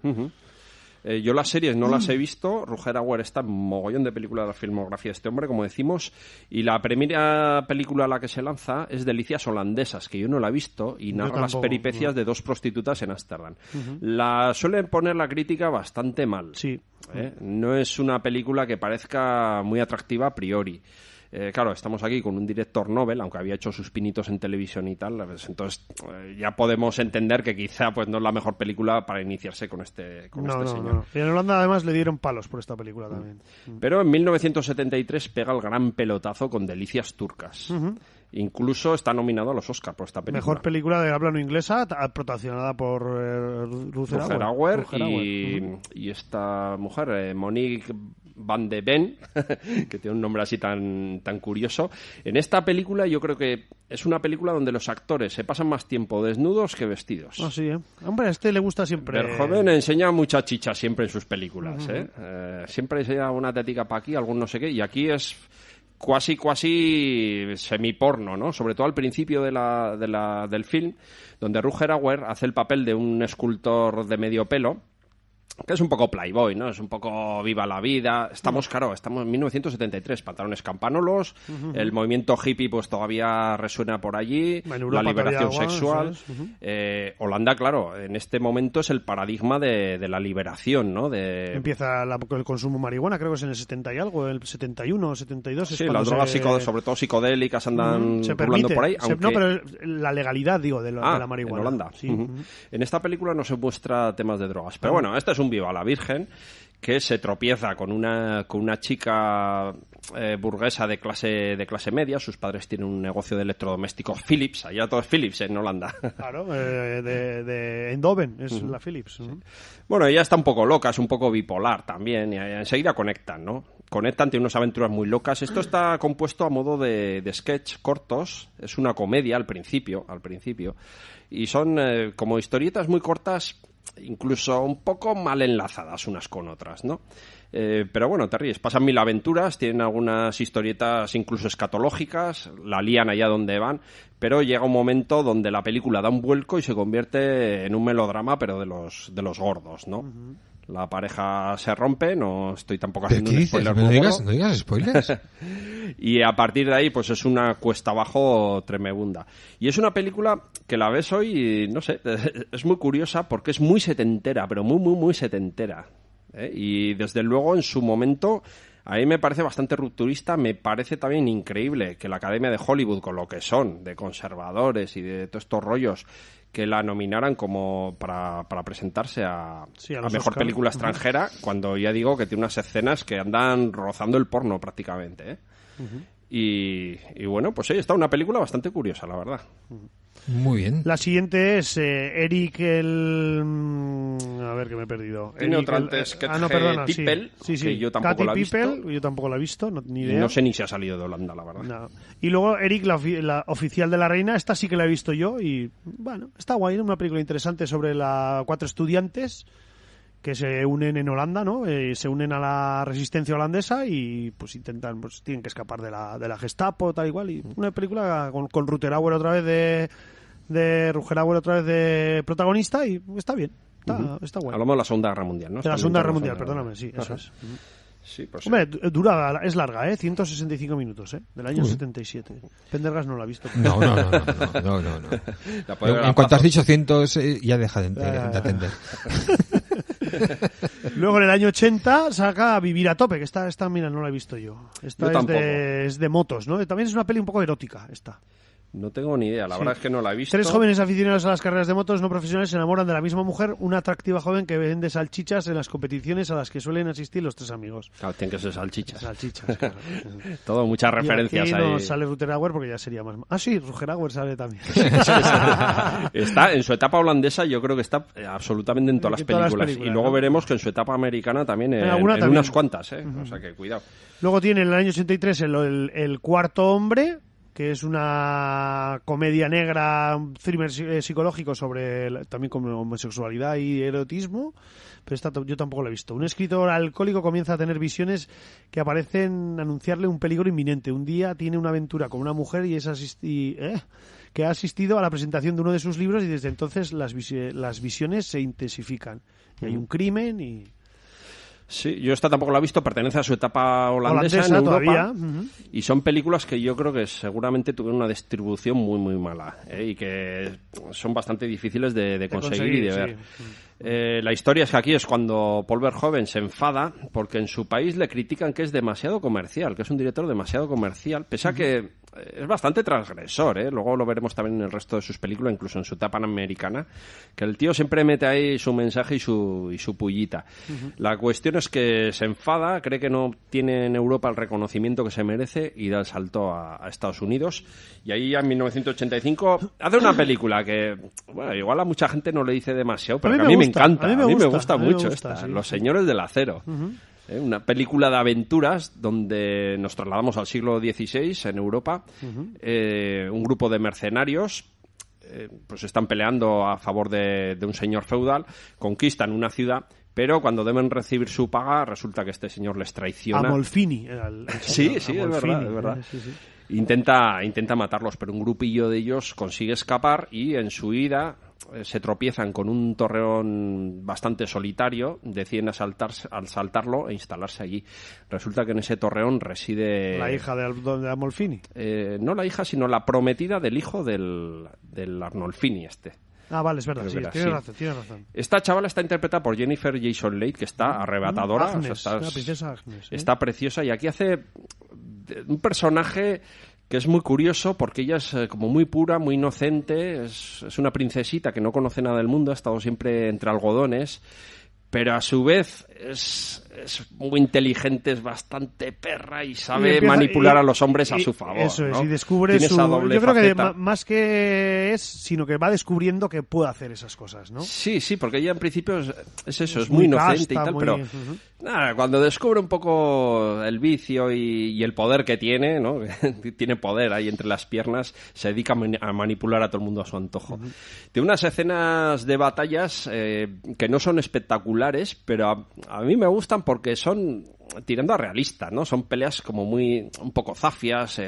Yo las series no las he visto. Rutger Hauer está en mogollón de películas de la filmografía de este hombre, como decimos. Y la primera película a la que se lanza es Delicias holandesas, que yo no la he visto, y narra las peripecias de 2 prostitutas en Ámsterdam. La suelen poner la crítica bastante mal. Sí. No es una película que parezca muy atractiva a priori. Claro, estamos aquí con un director Nobel, aunque había hecho sus pinitos en televisión y tal, pues entonces ya podemos entender que quizá pues no es la mejor película para iniciarse con este señor. No. Y en Holanda además le dieron palos por esta película también. Pero en 1973 pega el gran pelotazo con Delicias turcas. Incluso está nominado a los Oscars por esta película. Mejor película de habla no inglesa, protagonizada por Rutger Hauer y esta mujer, Monique Van de Ven, que tiene un nombre así tan curioso. En esta película yo creo que es una película donde los actores se pasan más tiempo desnudos que vestidos. Sí, Hombre, a este le gusta siempre... Verhoeven enseña mucha chicha siempre en sus películas. Siempre enseña una tetica para aquí, algún no sé qué, y aquí es cuasi semiporno, ¿no? Sobre todo al principio del film, donde Rutger Hauer hace el papel de un escultor de medio pelo, que es un poco playboy, ¿no? Es un poco viva la vida. Estamos en 1973, pantalones campanolos, el movimiento hippie pues todavía resuena por allí, la liberación sexual. Holanda, claro, en este momento es el paradigma de la liberación, ¿no? Empieza el consumo de marihuana, creo que es en el 70 y algo, el 71, 72. Sí, las drogas sobre todo psicodélicas andan rulando por ahí. No, pero la legalidad, digo, de la marihuana. En Holanda. Sí. En esta película no se muestra temas de drogas, pero bueno, este es un Viva la Virgen que se tropieza con una chica burguesa de clase media. Sus padres tienen un negocio de electrodomésticos Philips, allá todo es Philips en Holanda. Claro, de Eindhoven es la Philips. Sí. Bueno, ella está un poco loca, es un poco bipolar también, y enseguida conectan, ¿no? Tiene unas aventuras muy locas. Esto está compuesto a modo de sketch cortos, es una comedia al principio, y son como historietas muy cortas, incluso un poco mal enlazadas unas con otras, ¿no? Pero bueno, te ríes, pasan mil aventuras, tienen algunas historietas incluso escatológicas, la lían allá donde van, pero llega un momento donde la película da un vuelco y se convierte en un melodrama, pero de los gordos, ¿no? La pareja se rompe, no estoy tampoco haciendo un spoiler. ¿No digas spoilers? Y a partir de ahí, pues es una cuesta abajo tremenda. Y es una película que la ves hoy y, no sé, es muy curiosa porque es muy setentera, pero muy, muy, muy setentera. Y desde luego, en su momento, a mí me parece bastante rupturista. Me parece también increíble que la Academia de Hollywood, con lo que son, de conservadores y de todos estos rollos, que la nominaran como para presentarse a mejor Oscar. Película extranjera, cuando ya digo que tiene unas escenas que andan rozando el porno prácticamente, Y bueno, pues ahí está una película bastante curiosa, la verdad. Muy bien. La siguiente es Eric a ver, que me he perdido. Tiene otra antes que Tippel, que yo tampoco la he visto. Yo tampoco la he visto, ni idea. No sé ni si ha salido de Holanda, la verdad. No. Y luego Eric, la oficial de la reina, esta sí que la he visto yo y, bueno, está guay, una película interesante sobre 4 estudiantes que se unen en Holanda, ¿no? Se unen a la resistencia holandesa y pues tienen que escapar de la Gestapo, tal igual. Y una película con Rutger Hauer otra vez de protagonista y está bien, está bueno. Hablamos de la Segunda Guerra Mundial, ¿no? De la Segunda Guerra Mundial, perdóname, sí, eso es. Sí, pues hombre, es larga, 165 minutos, del año 77. Pendergast no la ha visto. No. En cuanto has dicho cientos, ya deja de atender. Luego en el año 80 saca Vivir a tope, que esta mira, no la he visto yo. Esta es de motos, ¿no? También es una peli un poco erótica, esta. No tengo ni idea, la verdad es que no la he visto. 3 jóvenes aficionados a las carreras de motos no profesionales se enamoran de la misma mujer, una atractiva joven que vende salchichas en las competiciones a las que suelen asistir los 3 amigos. Claro, tienen que ser salchichas. Salchichas, claro. Todo, muchas referencias y aquí ahí. No sale Rutger Hauer porque ya sería más... Ah, sí, Rutger Hauer sale también. Está en su etapa holandesa, yo creo que está absolutamente en todas las películas. Y luego veremos que en su etapa americana también en unas cuantas, O sea que cuidado. Luego tiene en el año 83 el Cuarto Hombre, que es una comedia negra, un thriller psicológico sobre también como homosexualidad y erotismo, pero esta yo tampoco la he visto. Un escritor alcohólico comienza a tener visiones que aparecen anunciarle un peligro inminente. Un día tiene una aventura con una mujer que ha asistido a la presentación de uno de sus libros y desde entonces las visiones se intensifican. Y hay un crimen y... Sí, yo esta tampoco la he visto, pertenece a su etapa holandesa en Europa, todavía. Y son películas que yo creo que seguramente tuvieron una distribución muy muy mala, y que son bastante difíciles de conseguir y de ver. Sí. La historia es que aquí es cuando Paul Verhoeven se enfada porque en su país le critican que es demasiado comercial, que es un director demasiado comercial, pese a que es bastante transgresor, luego lo veremos también en el resto de sus películas, incluso en su etapa americana, que el tío siempre mete ahí su mensaje y su pullita. La cuestión es que se enfada, cree que no tiene en Europa el reconocimiento que se merece y da el salto a Estados Unidos, y ahí ya en 1985 hace una película que, bueno, igual a mucha gente no le dice demasiado, pero a mí me encanta, a mí me gusta mucho esta, sí. Los Señores del Acero. Una película de aventuras donde nos trasladamos al siglo XVI en Europa. Un grupo de mercenarios pues están peleando a favor de un señor feudal, conquistan una ciudad, pero cuando deben recibir su paga resulta que este señor les traiciona. Amolfini. Sí, es verdad. Sí. Intenta matarlos, pero un grupillo de ellos consigue escapar y en su ida se tropiezan con un torreón bastante solitario, deciden asaltarlo e instalarse allí. Resulta que en ese torreón reside... La hija de Amolfini. No la hija, sino la prometida del hijo del Arnolfini Ah, vale, es verdad, Pero sí, verás, tienes razón. Esta chavala está interpretada por Jennifer Jason Leigh, que está arrebatadora. Agnes, la princesa Agnes. Está preciosa y aquí hace un personaje que es muy curioso porque ella es como muy pura, muy inocente, es una princesita que no conoce nada del mundo, ha estado siempre entre algodones, pero a su vez es muy inteligente, es bastante perra y sabe manipular a los hombres a su favor. Eso es, ¿no? y descubre Tiene esa doble yo creo faceta. que más que sino que va descubriendo que puede hacer esas cosas, ¿no? Sí, porque ella en principio es eso, es muy inocente casta, y tal, pero nada, cuando descubre un poco el vicio y el poder que tiene, ¿no? Tiene poder ahí entre las piernas, se dedica a manipular a todo el mundo a su antojo. Tiene unas escenas de batallas que no son espectaculares, pero a mí me gustan porque son tirando a realista, ¿no? Son peleas como un poco zafias,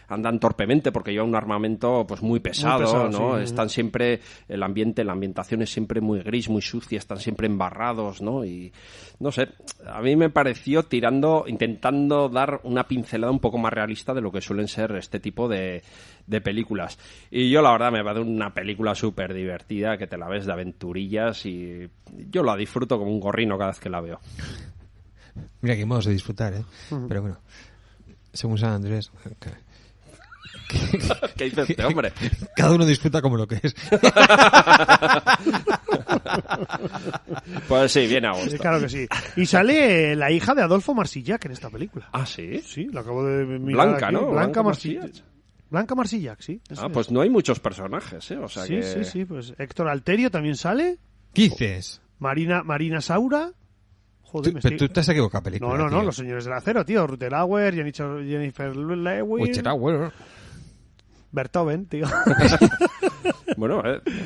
andan torpemente porque llevan un armamento pues muy pesado, ¿no? Sí. Están siempre, la ambientación es siempre muy gris, muy sucia, están siempre embarrados, ¿no? Y no sé, a mí me pareció intentando dar una pincelada un poco más realista de lo que suelen ser este tipo de películas. Y yo la verdad me va de una película súper divertida que te la ves de aventurillas y yo la disfruto como un gorrino cada vez que la veo. Mira qué modos de disfrutar, ¿eh? Pero bueno, según San Andrés... ¿Qué dice este hombre? Cada uno disfruta como lo que es. Pues sí, bien a gusto. Claro que sí. Y sale la hija de Adolfo Marsillac en esta película. ¿Ah, sí? Sí, lo acabo de mirar Blanca, aquí. ¿no? Blanca Marsillac. Blanca Marsillac, sí. Pues no hay muchos personajes, ¿eh? O sea sí, que... sí, pues Héctor Alterio también sale. ¿Qué dices? Marina Saura. Joder, pero tú te has equivocado película. No, Los Señores del Acero, tío. Rutger Hauer, Jennifer Lewis. Beethoven, tío. Bueno,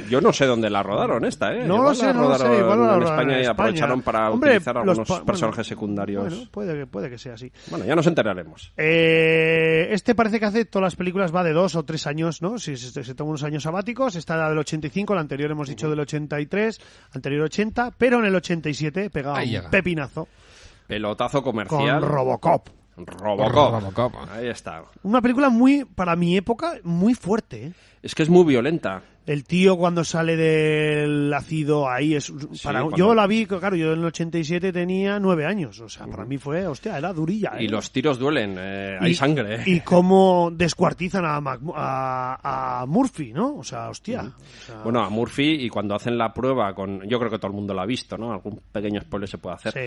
yo no sé dónde la rodaron esta, ¿eh? No lo sé, igual la rodaron en España y aprovecharon para utilizar algunos personajes secundarios. Bueno, puede que sea así. Bueno, ya nos enteraremos. Este parece que hace todas las películas, va de 2 o 3 años, ¿no? Si se toma unos años sabáticos. Esta era del 85, la anterior hemos dicho del 83, anterior 80, pero en el 87 pegaba un pepinazo. Pelotazo comercial. Con Robocop. Ahí está. Una película para mi época, muy fuerte, ¿eh? Es que es muy violenta. El tío cuando sale del ácido ahí yo la vi, claro, yo en el 87 tenía 9 años, o sea, para mí fue, hostia, era durilla, ¿eh? Y los tiros duelen, hay sangre. Y cómo descuartizan a Murphy, ¿no? O sea, hostia. Bueno, a Murphy, y cuando hacen la prueba yo creo que todo el mundo la ha visto, ¿no? Algún pequeño spoiler se puede hacer. Sí.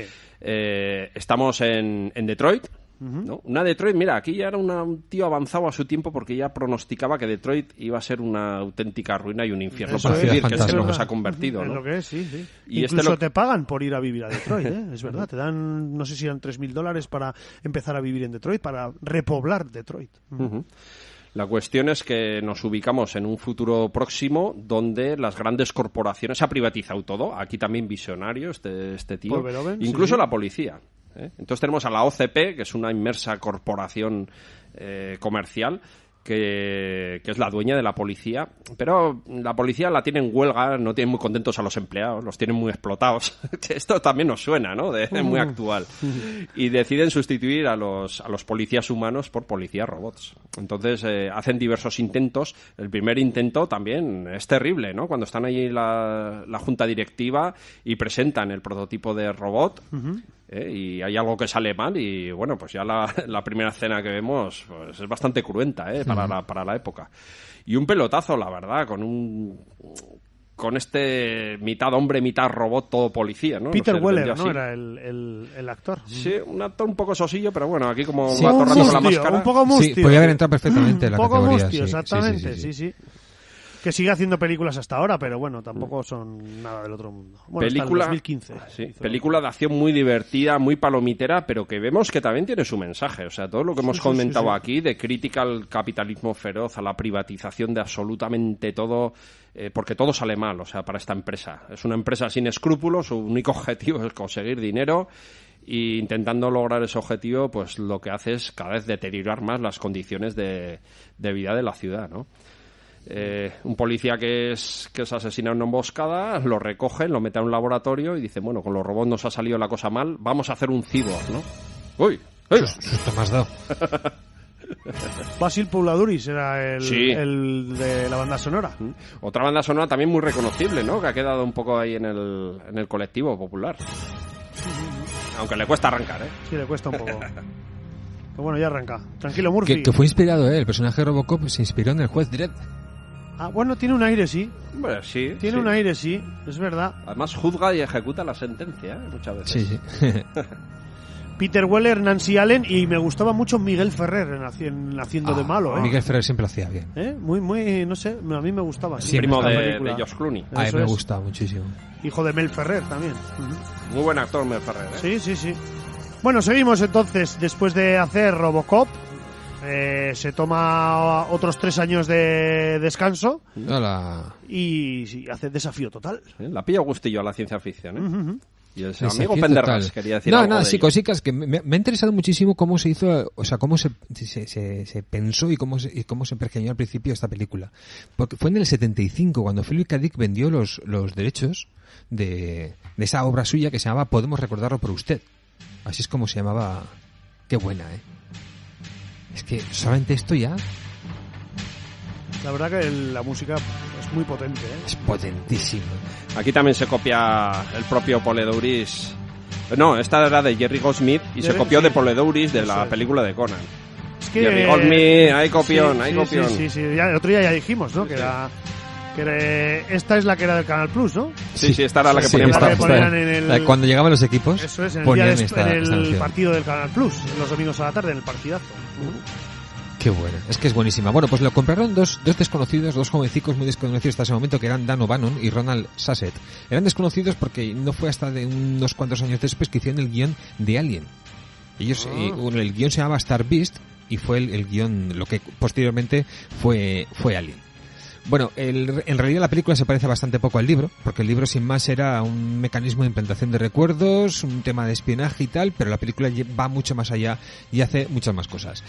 Estamos en Detroit. ¿No? Una Detroit, mira, aquí ya era un tío avanzado a su tiempo porque ya pronosticaba que Detroit iba a ser una auténtica ruina y un infierno para vivir, que es en lo que se ha convertido, ¿no? Es lo que es, sí. Y incluso te pagan por ir a vivir a Detroit, ¿eh? Es verdad, te dan, no sé si eran $3.000 para empezar a vivir en Detroit, para repoblar Detroit. La cuestión es que nos ubicamos en un futuro próximo donde las grandes corporaciones, se ha privatizado todo, aquí también visionario este tío, incluso la policía. Entonces tenemos a la OCP, que es una inmersa corporación comercial, que es la dueña de la policía, pero la policía la tiene en huelga, no tienen muy contentos a los empleados, los tienen muy explotados. Esto también nos suena, ¿no? Muy actual. Y deciden sustituir a los policías humanos por policías robots. Entonces hacen diversos intentos. El primer intento también es terrible, ¿no? Cuando están allí la junta directiva y presentan el prototipo de robot, y hay algo que sale mal y bueno, pues ya la primera escena que vemos pues es bastante cruenta, para la época. Y un pelotazo, la verdad, con este mitad hombre, mitad robot, todo policía, ¿no? Peter Weller, ¿no? Era el actor. Sí, un actor un poco sosillo, pero bueno, aquí como sí, va torrando con la máscara. Un poco mustio. Sí, podía haber entrado perfectamente en la categoría. Un poco mustio, exactamente, sí. Que sigue haciendo películas hasta ahora, pero bueno, tampoco son nada del otro mundo. Bueno, película, hasta el 2015. Sí, película de acción muy divertida, muy palomitera, pero que vemos que también tiene su mensaje. O sea, todo lo que hemos comentado aquí, de crítica al capitalismo feroz, a la privatización de absolutamente todo, porque todo sale mal, o sea, para esta empresa. Es una empresa sin escrúpulos, su único objetivo es conseguir dinero, y intentando lograr ese objetivo, pues lo que hace es cada vez deteriorar más las condiciones de vida de la ciudad, ¿no? un policía que es asesinado en una emboscada, lo recogen, lo mete a un laboratorio y dice, bueno, con los robots nos ha salido la cosa mal, vamos a hacer un cyborg, ¿no? ¡Uy! Susto me has dado. Basil Pouladuris era el, Sí. el de la banda sonora. Otra banda sonora también muy reconocible, ¿no? Que ha quedado un poco ahí en el colectivo popular. Aunque le cuesta arrancar, ¿eh? Sí, le cuesta un poco. Pero bueno, ya arranca. Tranquilo, Murphy. Que fue inspirado, el personaje de Robocop se inspiró en el juez Dredd. Ah, bueno, tiene un aire, sí. Bueno, sí. Tiene sí. un aire, sí. Es verdad. Además juzga y ejecuta la sentencia, ¿eh? Muchas veces. Sí. Peter Weller, Nancy Allen y me gustaba mucho Miguel Ferrer haciendo de malo, ¿eh? Miguel Ferrer siempre lo hacía bien. Muy, no sé, a mí me gustaba. Sí, Primo esta de película. George Clooney. A mí Eso me es. gustaba muchísimo. Hijo de Mel Ferrer también. Muy buen actor, Mel Ferrer, ¿eh? Sí. Bueno, seguimos entonces. Después de hacer Robocop, se toma otros 3 años de descanso Hola. y sí, hace Desafío Total. La pilla gustillo a la ciencia ficción, ¿eh? Ujú. Y el Desafío amigo Pendergast total. quería decir No, algo nada, de sí, ello. cositas que me ha interesado muchísimo cómo se hizo, o sea, cómo se pensó y cómo se pergeñó al principio esta película. Porque fue en el 75 cuando Philip K. Dick vendió los derechos de esa obra suya que se llamaba Podemos recordarlo por usted. Así es como se llamaba. Qué buena, ¿eh? Es que solamente esto ya La verdad que la música es muy potente, ¿eh? es potentísimo. Aquí también se copia el propio Poledouris. No, esta era de Jerry Goldsmith y se copió de Poledouris de la es. película de Conan. Es que, Jerry Goldsmith, hay copión, sí, hay sí, copión. Sí. Ya, el otro día ya dijimos, ¿no? Sí, que sí. esta es la que era del Canal Plus, ¿no? Sí, esta era la que Sí, ponían esta- para que esta- ponían en el- Cuando llegaban los equipos, Eso es, en el, ponían día esta en el canción. partido del Canal Plus, los domingos a la tarde, en el partidazo. Qué buena, es que es buenísima. Bueno, pues lo compraron dos desconocidos, dos jovencicos muy desconocidos hasta ese momento, que eran Dan O'Bannon y Ronald Sassett. Eran desconocidos porque no fue hasta de unos cuantos años después que hicieron el guión de Alien. Ellos, el guión se llamaba Star Beast y fue el guión, lo que posteriormente fue Alien. Bueno, en realidad la película se parece bastante poco al libro, porque el libro sin más era un mecanismo de implantación de recuerdos, un tema de espionaje y tal, pero la película va mucho más allá y hace muchas más cosas.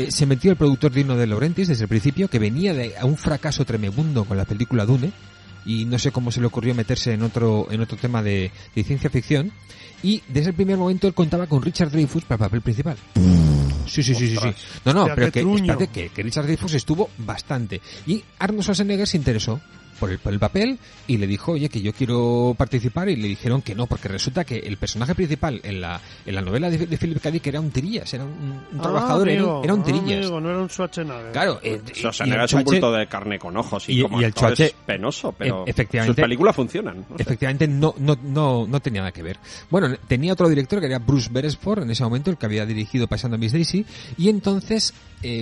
Se metió el productor Dino De Laurentiis desde el principio, que venía de un fracaso tremebundo con la película Dune, y no sé cómo se le ocurrió meterse en otro tema de ciencia ficción, y desde el primer momento él contaba con Richard Dreyfuss para el papel principal. Sí. No, Hostia, pero qué que, truño. espérate, que Richard Dreyfuss estuvo bastante. Y Arnold Schwarzenegger se interesó por el papel y le dijo, oye, que yo quiero participar, y le dijeron que no, porque resulta que el personaje principal en la novela de Philip K. Dick era un tirillas, era un trabajador, era un tirillas. Amigo, no era un Schwarzenegger. Claro, Schwarzenegger es un bulto de carne con ojos y como y el actor Schwarze- es penoso, pero efectivamente- sus películas funcionan. No sé. Efectivamente no tenía nada que ver. Bueno, tenía otro director que era Bruce Beresford en ese momento, el que había dirigido Pasando a Miss Daisy, y entonces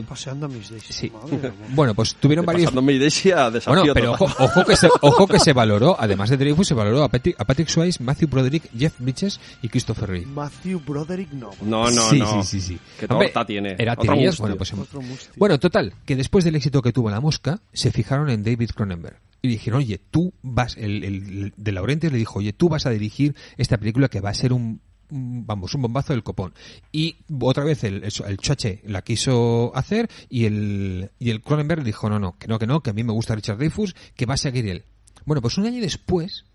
Paseando a mis Daisy. sí. Madre mía. Bueno, pues tuvieron varios. Pasando mi Daisy a Desafío Bueno, pero Total. ojo que se valoró, además de Dreyfuss, se valoró a Patrick Swayze, Matthew Broderick, Jeff Bridges y Christopher Reeve. Matthew Broderick no. No. Sí. Qué Hombre, torta tiene. Era Otro tirillas, mustio. bueno, pues Otro mustio. bueno, total, que después del éxito que tuvo La Mosca, se fijaron en David Cronenberg. Y dijeron, oye, tú vas, el de Laurentiis le dijo, oye, tú vas a dirigir esta película que va a ser un bombazo del copón. Y otra vez el Choche la quiso hacer y el Cronenberg dijo, no, que a mí me gusta Richard Dreyfuss, que va a seguir él. Bueno, pues un año después,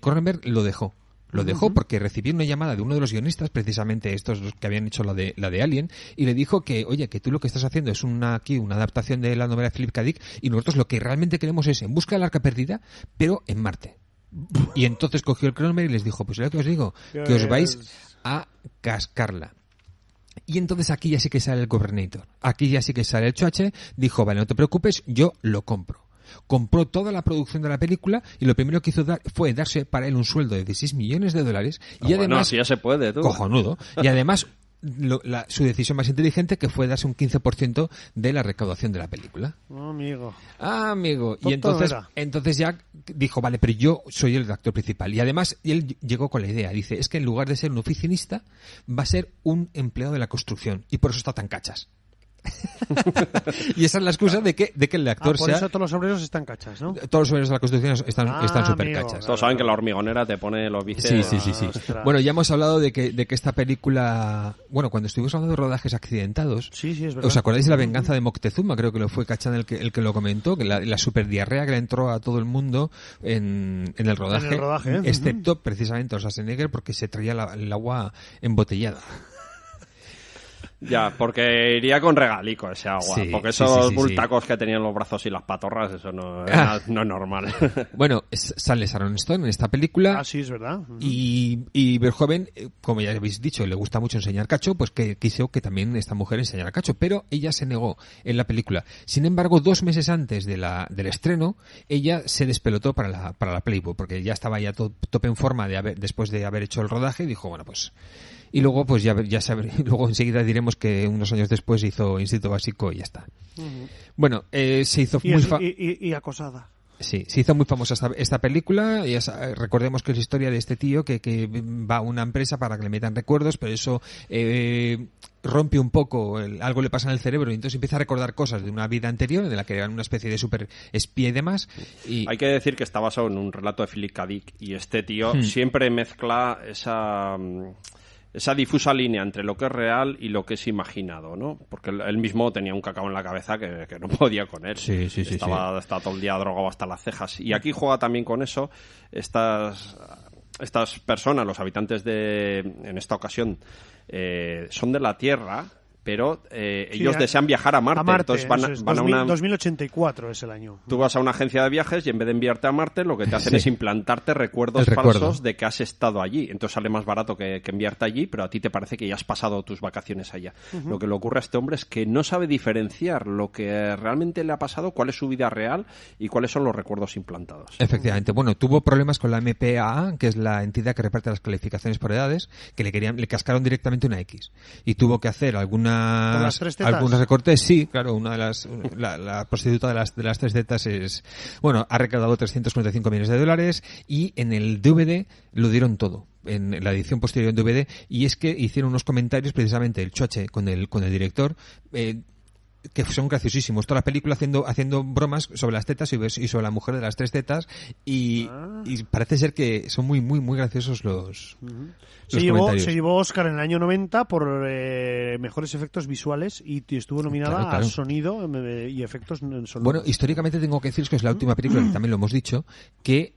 Cronenberg lo dejó. Lo dejó porque recibió una llamada de uno de los guionistas, precisamente estos los que habían hecho la de Alien, y le dijo que, oye, que tú lo que estás haciendo es una adaptación de la novela de Philip K. Dick, y nosotros lo que realmente queremos es En busca del arca perdida, pero en Marte. Y entonces cogió el Cronenberg y les dijo, pues es lo que os digo, que os vais a cascarla. Y entonces aquí ya sí que sale el Governator. Aquí ya sí que sale el Choache. Dijo, vale, no te preocupes, yo lo compro. Compró toda la producción de la película y lo primero que hizo fue darse para él un sueldo de $16 millones. Y Bueno, además, si ya se puede, tú. cojonudo. Y además, su decisión más inteligente que fue darse un 15% de la recaudación de la película. No, amigo. Ah, amigo. Y Tonto entonces, era. entonces ya dijo, vale, pero yo soy el actor principal. Y además, él llegó con la idea. Dice, es que en lugar de ser un oficinista, va a ser un empleado de la construcción. Y por eso está tan cachas. Y esa es la excusa de que el actor por sea... eso todos los obreros están cachas, ¿no? Todos los obreros de la construcción están súper amigo. cachas. Todos saben que la hormigonera te pone los bíceps. Sí. Ostras. Bueno, ya hemos hablado de que esta película... Bueno, cuando estuvimos hablando de rodajes accidentados... Sí, es verdad. ¿Os acordáis de La venganza de Moctezuma? Creo que lo fue Cachán el que lo comentó, que la superdiarrea que le entró a todo el mundo en el rodaje, excepto precisamente a Schwarzenegger, porque se traía el agua embotellada. Ya, porque iría con regalico ese agua. Sí, porque esos sí. bultacos que tenían los brazos y las patorras, eso no es normal. Bueno, sale Sharon Stone en esta película. Ah, sí, es verdad. Y Verhoeven, como ya habéis dicho, le gusta mucho enseñar cacho, pues que quiso que también esta mujer enseñara cacho, pero ella se negó en la película. Sin embargo, 2 meses antes del estreno, ella se despelotó para la Playboy, porque ya estaba ya tope en forma después de haber hecho el rodaje, y dijo, bueno, pues... Y luego, pues luego enseguida diremos que unos años después hizo Instinto Básico y ya está. Bueno, se hizo y acosada. Sí, se hizo muy famosa esta película. Recordemos que es la historia de este tío que va a una empresa para que le metan recuerdos, pero eso rompe un poco, algo le pasa en el cerebro y entonces empieza a recordar cosas de una vida anterior, de la que era una especie de super espía y demás. Y... Hay que decir que está basado en un relato de Philip K. Dick y este tío siempre mezcla esa difusa línea entre lo que es real y lo que es imaginado, ¿no? Porque él mismo tenía un cacao en la cabeza que no podía con él. Sí. Estaba todo el día drogado hasta las cejas. Y aquí juega también con eso estas personas, los habitantes en esta ocasión, son de la Tierra, pero ellos desean viajar a Marte. Entonces van a una... 2084 es el año. Tú vas a una agencia de viajes y en vez de enviarte a Marte, lo que te hacen es implantarte recuerdos falsos de que has estado allí. Entonces sale más barato que enviarte allí, pero a ti te parece que ya has pasado tus vacaciones allá. Lo que le ocurre a este hombre es que no sabe diferenciar lo que realmente le ha pasado, cuál es su vida real y cuáles son los recuerdos implantados. Efectivamente. Bueno, tuvo problemas con la MPAA, que es la entidad que reparte las calificaciones por edades, que le cascaron directamente una X. Y tuvo que hacer algunos recortes. Sí, claro, una de la prostituta de las 3 tetas ha recaudado $345 millones y en el DVD lo dieron todo, en la edición posterior en DVD, y es que hicieron unos comentarios precisamente el Choche con el director, que son graciosísimos. Toda la película haciendo bromas sobre las tetas y sobre la mujer de las 3 tetas y parece ser que son muy, muy, muy graciosos los comentarios. Se llevó Oscar en el año 90 por mejores efectos visuales y estuvo nominada a sonido y efectos sonoros. Bueno, históricamente tengo que deciros que es la última película, que también lo hemos dicho, que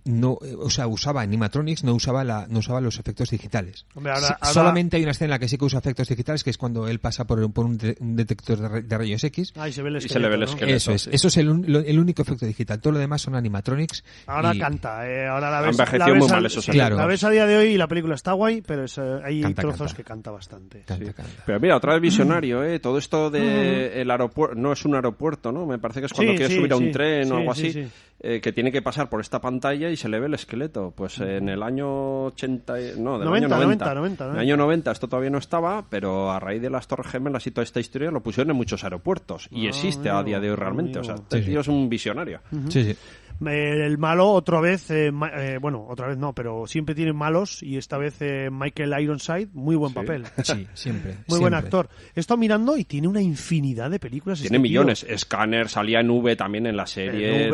usaba animatronics, no usaba los efectos digitales. Hombre, ahora... Solamente hay una escena en la que sí que usa efectos digitales, que es cuando él pasa por un detector de rayos X. Y se ve el esqueleto, ¿no? Eso es. Eso es el único efecto digital. Todo lo demás son animatronics. Ahora canta. Ahora la ves, envejeció muy mal eso. Claro. La ves a día de hoy y la película está guay, pero hay trozos canta. que canta bastante. Canta. Pero mira, otra vez visionario, Todo esto de el aeropuerto, no es un aeropuerto, ¿no? Me parece que es cuando quieres subir a un tren o algo así. Sí. Que tiene que pasar por esta pantalla y se le ve el esqueleto. Pues en el año 80... No, del año 90. En el año 90 esto todavía no estaba, pero a raíz de las Torres Gemelas y toda esta historia lo pusieron en muchos aeropuertos. Y existe a día de hoy realmente. O sea, este tío es un visionario. Sí. El malo otra vez no, pero siempre tienen malos y esta vez Michael Ironside, muy buen papel. Sí, siempre. Muy buen actor. He estado mirando y tiene una infinidad de películas. Tiene millones. Scanner, salía en V también en la serie.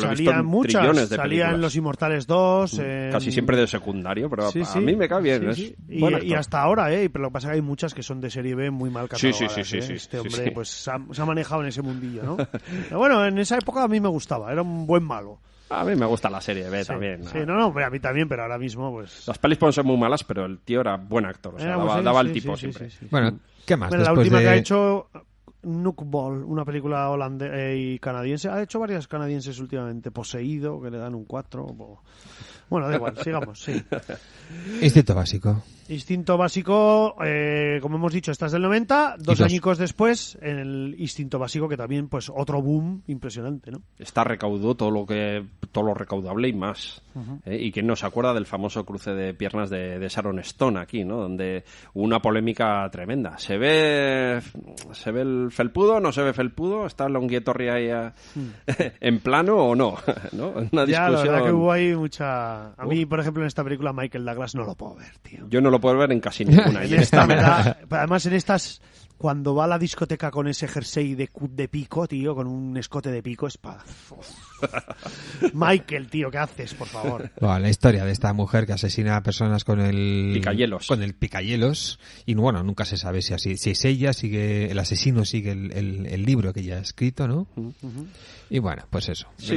Salían muchas. Trillones de salían películas. Los Inmortales 2. Casi siempre de secundario, pero a mí me cae bien. Sí. Y hasta ahora, pero lo que pasa es que hay muchas que son de serie B muy mal catalogadas. Sí. Este hombre pues se ha manejado en ese mundillo, ¿no? Pero bueno, en esa época a mí me gustaba. Era un buen malo. A mí me gusta la serie B también. Sí, no, a mí también, pero ahora mismo pues... Las pelis pueden ser muy malas, pero el tío era buen actor, o sea, daba el tipo siempre. Sí. Bueno, ¿qué más? La última que ha hecho... Knuckball, una película y canadiense. Ha hecho varias canadienses últimamente. Poseído, que le dan un 4. Bueno, da igual, sigamos, sí. Instinto básico, como hemos dicho, esta es del 90, 2 añicos después, en el Instinto básico, que también, pues, otro boom impresionante, ¿no? Esta recaudó todo lo recaudable y más. Y quién no se acuerda del famoso cruce de piernas de Sharon Stone aquí, ¿no? Donde hubo una polémica tremenda. ¿Se ve el felpudo? ¿No se ve felpudo? ¿Está Longuietorri ahí en plano o no? ¿No? Una discusión. Ya, la verdad que hubo ahí mucha... A mí, por ejemplo, en esta película Michael Douglas no lo puedo ver, tío. Yo no lo puedo ver en casi ninguna. Además, en estas cuando va a la discoteca con ese jersey de pico, tío, con un escote de pico, es para... Michael, tío, ¿qué haces, por favor? Bueno, la historia de esta mujer que asesina a personas con el Picayelos. Con el picayelos. Y bueno, nunca se sabe si es ella, el asesino sigue el libro que ella ha escrito, ¿no? Y bueno, pues eso. Sí,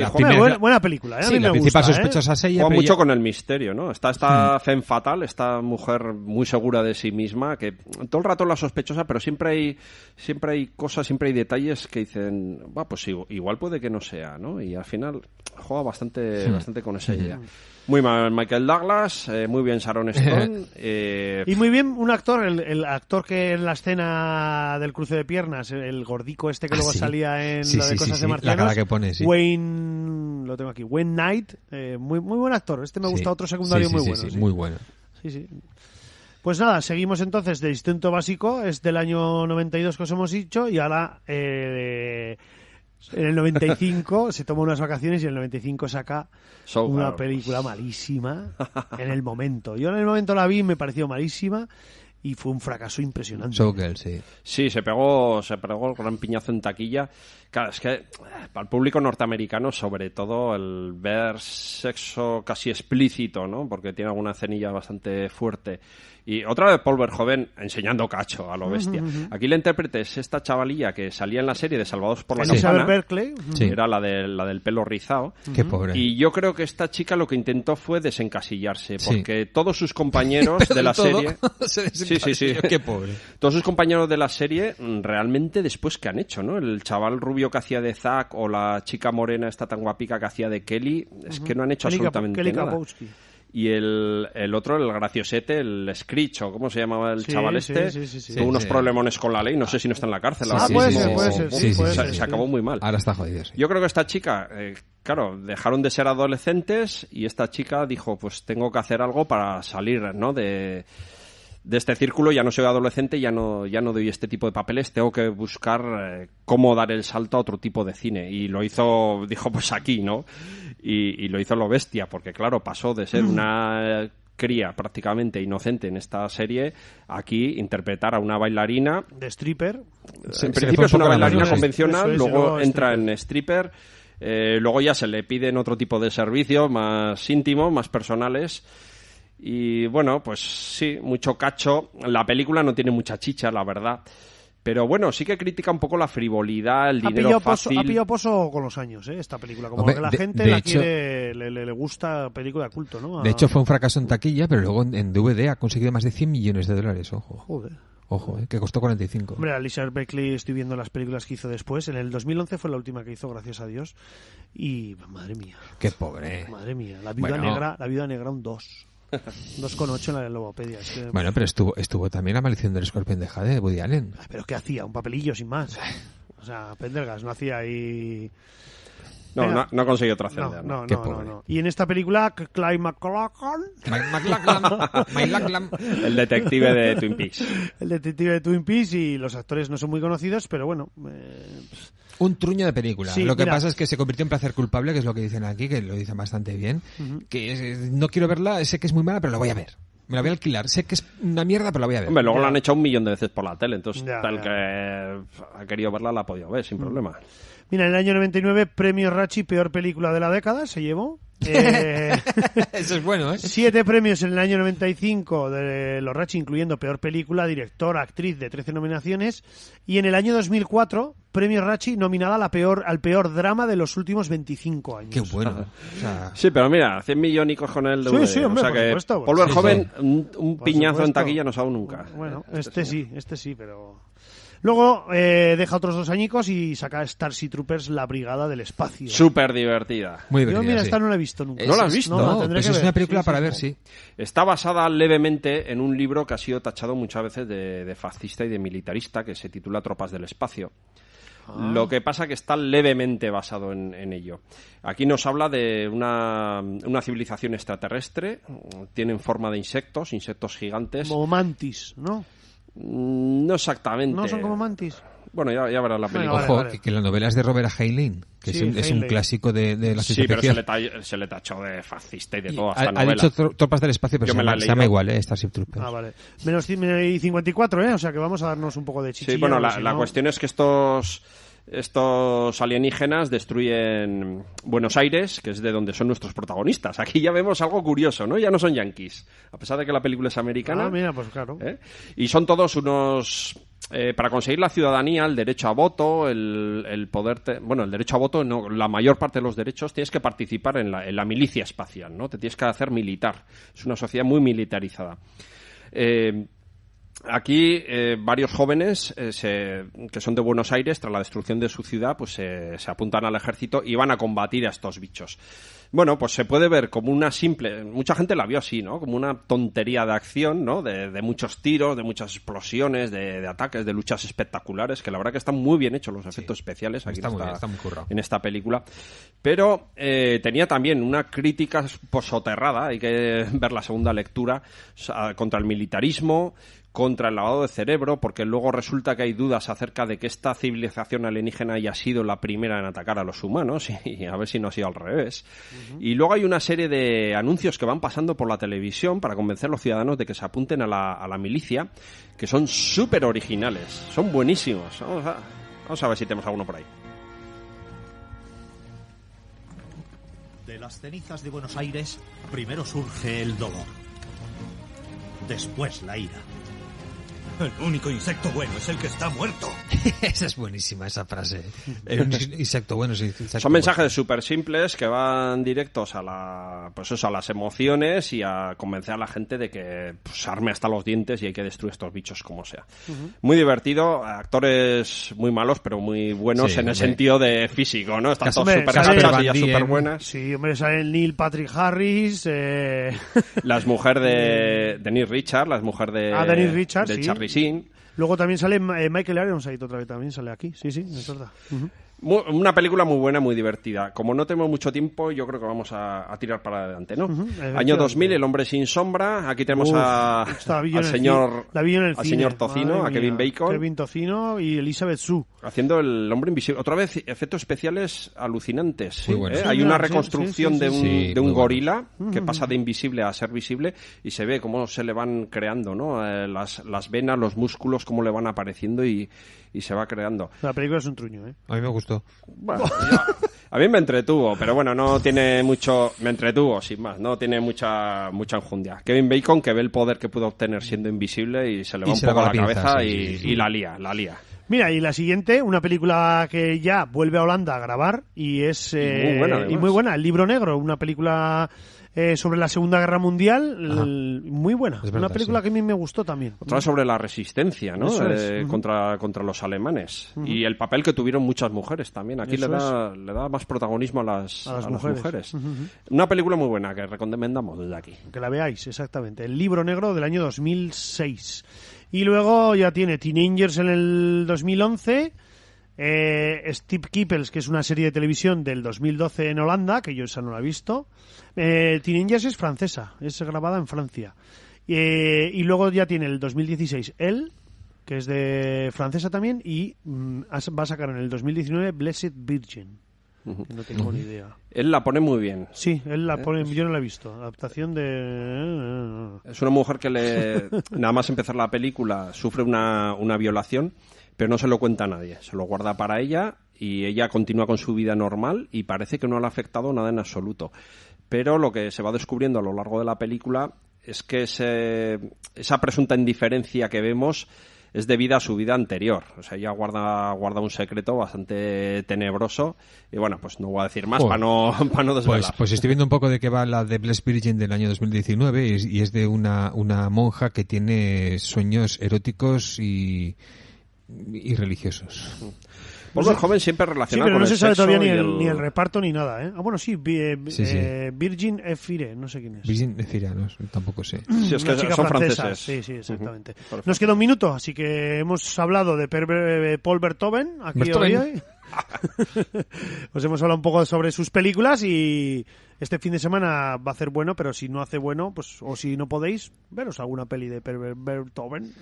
buena película, ¿eh? A Sí, mí la me principal gusta, sospechosa es ella. Juega pero mucho ella- con el misterio, ¿no? Está esta femme fatal, esta mujer muy segura de sí misma, que todo el rato la sospechosa, pero siempre hay cosas, siempre hay detalles que dicen, pues igual puede que no sea, ¿no? Y al final juega bastante con esa idea. Muy mal Michael Douglas, muy bien Sharon Stone. Y muy bien un actor, el actor que en la escena del cruce de piernas, el gordico este que luego sí. salía en Sí, lo de sí, Cosas sí, de sí. Marcianos. La cara que pone, sí. Wayne, lo tengo aquí, Wayne Knight, muy buen actor. Este me Sí. gusta, otro secundario Sí, muy sí, bueno. sí, sí. muy bueno. Sí, sí. Pues nada, seguimos entonces de Instinto Básico, es del año 92 que os hemos dicho, y ahora en el 95 se toma unas vacaciones y en el 95 saca una Showgirls. película malísima en el momento. Yo en el momento la vi y me pareció malísima y fue un fracaso impresionante. Showgirl, sí. Sí, se pegó el gran piñazo en taquilla. Claro, es que para el público norteamericano, sobre todo, el ver sexo casi explícito, ¿no? Porque tiene alguna escenilla bastante fuerte. Y otra vez Paul Verhoeven enseñando cacho a lo bestia. Aquí la intérprete es esta chavalilla que salía en la serie de Salvados por la Elizabeth Campana. Berkley. Sí. Era la del pelo rizado. Qué pobre. Y yo creo que esta chica lo que intentó fue desencasillarse, Sí. porque todos sus compañeros de la serie... Sí. Qué pobre. Todos sus compañeros de la serie, realmente después que han hecho, ¿no? El chaval rubio que hacía de Zack o la chica morena esta tan guapica que hacía de Kelly, es que no han hecho absolutamente Kelly nada. Kapowski. Y el otro, el graciosete, el Screech, o ¿cómo se llamaba el Sí, chaval sí, este? sí. Tuvo unos Sí. problemones con la ley, no sé si no está en la cárcel. Sí, ahora sí, mismo, sí, sí, puede sí, ser, sí, puede sí, ser, se sí. acabó muy mal. Ahora está jodido, sí. Yo creo que esta chica, claro, dejaron de ser adolescentes y esta chica dijo, pues tengo que hacer algo para salir, ¿no? De este círculo, ya no soy adolescente, ya no doy este tipo de papeles, tengo que buscar cómo dar el salto a otro tipo de cine. Y lo hizo, dijo, pues aquí, ¿no? Y lo hizo lo bestia, porque claro, pasó de ser una cría prácticamente inocente en esta serie, aquí interpretar a una bailarina. De stripper. En principio es una bailarina mano. convencional, Eso es, luego luego entra stripper. en stripper, luego ya se le piden otro tipo de servicios más íntimos, más personales. Y bueno, pues sí, mucho cacho. La película no tiene mucha chicha, la verdad. Pero bueno, sí que critica un poco la frivolidad, el dinero fácil. Ha pillado pozo con los años, esta película. Como Hombre, que la de- gente de la hecho- quiere, le gusta película de culto, ¿no? De hecho, fue un fracaso en taquilla, pero luego en DVD ha conseguido más de 100 millones de dólares. Ojo, Joder. ojo, que costó 45. Hombre, Alicia Berkley estoy viendo las películas que hizo después. En el 2011 fue la última que hizo, gracias a Dios. Y madre mía, Qué pobre. La Viuda Bueno. Negra un 2. 2,8 en la Logopedia. Es que... Bueno, pero estuvo también La maldición del escorpión de Jade de Woody Allen. Ay, ¿pero qué hacía? Un papelillo sin más. O sea, Pendergast no hacía ahí... No, Venga. no ha conseguido trascender. ¿no? Qué pobre. Y en esta película, Clyde MacLachlan, El detective de Twin Peaks. el detective de Twin Peaks, y los actores no son muy conocidos, pero bueno... Un truño de película. Sí, Lo que mira. pasa es que se convirtió en placer culpable, que es lo que dicen aquí, que lo dicen bastante bien. No quiero verla, sé que es muy mala, pero la voy a ver. Me la voy a alquilar. Sé que es una mierda, pero la voy a ver. Hombre, luego Ya. la han echado 1 millón de veces por la tele, entonces Ya, tal ya. que ha querido verla la ha podido ver sin problema. Mira, en el año 99, Premio Rachi, peor película de la década, se llevó. Eso es bueno, ¿eh? 7 premios en el año 95 de los Rachi, incluyendo peor película, director, actriz, de 13 nominaciones. Y en el año 2004, Premio Rachi nominada al peor drama de los últimos 25 años. Qué bueno. O sea, Sí, pero mira, 100 millonicos con el DVD. Sí, hombre, o sea por que supuesto. Paul Sí, Verhoeven, sí. un Por piñazo en supuesto. taquilla no se ha dado nunca. Bueno, este sí, pero... Luego deja otros 2 añicos y saca Starship Troopers, La Brigada del Espacio. Súper divertida. muy Yo, divertida, mira, sí. esta no la he visto nunca. ¿No la has visto? No, No, tendré pues que es ver. una película Sí, para sí, ver, sí. sí. Está basada levemente en un libro que ha sido tachado muchas veces de fascista y de militarista, que se titula Tropas del Espacio. Lo que pasa que está levemente basado en ello. Aquí nos habla de una civilización extraterrestre. Tienen forma de insectos gigantes. Como Mantis, ¿no? No exactamente. ¿No son como Mantis? Bueno, ya verás la película. Vale, Ojo, vale. que la novela es de Robert A. Heinlein, que Sí, es un Heinlein. clásico de la Sí, ciencia pero ficción. se le tachó de fascista y de Y todo a ha esta novela. dicho Tropas del Espacio, pero Yo se me la he llama leído. igual, Starship Troopers. Ah, vale. Menos 54, ¿eh? O sea que vamos a darnos un poco de chichilla. Sí, bueno, porque la si no- cuestión es que estos alienígenas destruyen Buenos Aires, que es de donde son nuestros protagonistas. Aquí ya vemos algo curioso, ¿no? Ya no son yanquis, a pesar de que la película es americana. Ah, mira, pues claro. ¿eh? Y son todos unos... para conseguir la ciudadanía, el derecho a voto, el poder... Bueno, el derecho a voto, no, la mayor parte de los derechos, tienes que participar en la milicia espacial, ¿no? Te tienes que hacer militar. Es una sociedad muy militarizada. Aquí varios jóvenes que son de Buenos Aires, tras la destrucción de su ciudad, pues se apuntan al ejército y van a combatir a estos bichos. Bueno, pues se puede ver como una simple... Mucha gente la vio así, ¿no? Como una tontería de acción, ¿no? De muchos tiros, de muchas explosiones, de ataques, de luchas espectaculares, que la verdad que están muy bien hechos los efectos especiales aquí Está muy bien, está muy currado. en esta película. Pero tenía también una crítica soterrada, hay que ver la segunda lectura, contra el militarismo, contra el lavado de cerebro, porque luego resulta que hay dudas acerca de que esta civilización alienígena haya sido la primera en atacar a los humanos, y a ver si no ha sido al revés. Y luego hay una serie de anuncios que van pasando por la televisión para convencer a los ciudadanos de que se apunten a la milicia, que son súper originales, son buenísimos. Vamos a ver si tenemos alguno por ahí. De las cenizas de Buenos Aires, primero surge el dolor. Después la ira. El único insecto bueno es el que está muerto. Esa es buenísima, esa frase. Un insecto bueno es un insecto Son mensajes súper simples que van directos a a las emociones y a convencer a la gente de que se arme hasta los dientes y hay que destruir estos bichos como sea. Muy divertido, actores muy malos pero muy buenos Sí, en el hombre. sentido de físico, ¿no? Están todos Hombre, súper sale cachas y ellas Van súper Diem. buenas. Sí, hombre, sale el Neil Patrick Harris. La exmujer de Denise Richards, la exmujer de, Denise Richards, de sí. Charlie Sheen. Luego también sale Michael Ironside otra vez, también sale aquí. Sí, es verdad. Una película muy buena, muy divertida. Como no tenemos mucho tiempo, yo creo que vamos a tirar para adelante, ¿no? Año 2000, El hombre sin sombra. Aquí tenemos Esta la vi yo al en el señor, cine. La vi yo en el al cine. señor Tocino, Madre a Kevin mía. Bacon, Kevin Tocino y Elizabeth Shue. haciendo el hombre invisible. Otra vez, efectos especiales alucinantes. Muy buenos. Hay Sí, una sí, reconstrucción sí, de un, sí, de un muy gorila que pasa de invisible a ser visible y se ve cómo se le van creando, ¿no? Las venas, los músculos, cómo le van apareciendo y se va creando. La película es un truño, ¿eh? A mí me gustó. Bueno, a mí me entretuvo, pero bueno, no tiene mucho... Me entretuvo, sin más, no tiene mucha enjundia. Kevin Bacon, que ve el poder que pudo obtener siendo invisible y se le va Y un se le poco va la la pinza, cabeza sí, sí. y la lía. Mira, y la siguiente, una película que ya vuelve a Holanda a grabar y es... muy buena, además. y muy buena, El libro negro, una película sobre la Segunda Guerra Mundial, muy buena. Es verdad, Una película sí. que a mí me gustó también. Otra vez sobre la resistencia, ¿no? Eso es. Contra los alemanes. Y el papel que tuvieron muchas mujeres también. Aquí le Eso da más protagonismo a las mujeres. Ujú. Una película muy buena que recomendamos desde aquí. Que la veáis, exactamente. El libro negro del año 2006. Y luego ya tiene Teenagers en el 2011... Steve Kippels, que es una serie de televisión del 2012 en Holanda, que yo esa no la he visto. Teenagers es francesa, es grabada en Francia. Y luego ya tiene el 2016 Elle, que es de francesa también, y va a sacar en el 2019 Blessed Virgin, que no tengo ni idea. Él la pone muy bien. Sí, él la pone, yo no la he visto. Adaptación de... Es una mujer que nada más empezar la película sufre una violación, pero no se lo cuenta a nadie. Se lo guarda para ella y ella continúa con su vida normal y parece que no le ha afectado nada en absoluto. Pero lo que se va descubriendo a lo largo de la película es que esa presunta indiferencia que vemos es debida a su vida anterior. O sea, ella guarda un secreto bastante tenebroso y bueno, pues no voy a decir más para no desvelar. Pues estoy viendo un poco de qué va la de Blessed Virgin del año 2019 y es de una monja que tiene sueños eróticos y religiosos. Pues el joven siempre Sí, relacionado pero con no el se sabe sexo todavía y ni el reparto ni nada, ¿eh? Ah, bueno, sí, Sí. Virgin Efire, no sé quién es. Virgin Efira, no, tampoco sé. Sí, es que Una chica son francesa. franceses. Sí, exactamente. Perfecto. Nos queda un minuto, así que hemos hablado de Paul Verhoeven aquí Verhoeven. hoy. Os hemos hablado un poco sobre sus películas y este fin de semana va a hacer bueno, pero si no hace bueno, pues o si no podéis, veros alguna peli de Verhoeven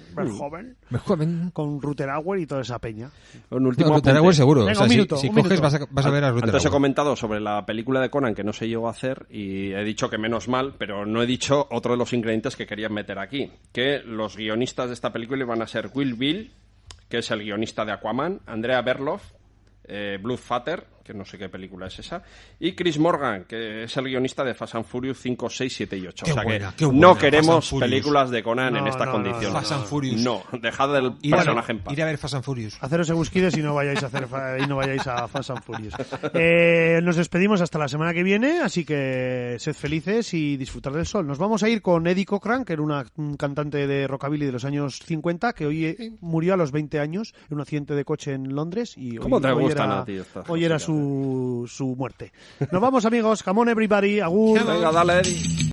con Rutger Hauer y toda esa peña. Un último Rutger Hauer seguro. Venga, O sea, un minuto, si un coges minuto. vas a ver a Rutger Antes he Hauer. comentado sobre la película de Conan que no se llegó a hacer y he dicho que menos mal, pero no he dicho otro de los ingredientes que querían meter aquí, que los guionistas de esta película iban a ser Will Bill, que es el guionista de Aquaman, Andrea Berloff, Bloodfather, que no sé qué película es esa, y Chris Morgan, que es el guionista de Fast and Furious 5, 6, 7 y 8. Qué O sea buena, que qué buena, no Fast queremos and Furious. películas de Conan en No, esta no, condición. Fast and Furious. No, dejad el Ir a ver- personaje en paz. Ir a ver Fast and Furious. Haceros egusquides y no vayáis a Fast and Furious. Nos despedimos hasta la semana que viene, así que sed felices y disfrutar del sol. Nos vamos a ir con Eddie Cochran, que era un cantante de rockabilly de los años 50, que hoy murió a los 20 años en un accidente de coche en Londres y ¿Cómo te hoy gustan era, a ti estas hoy era cositas, su muerte. Nos vamos, amigos. Come on, everybody. Agur. Venga, dale, Eddie.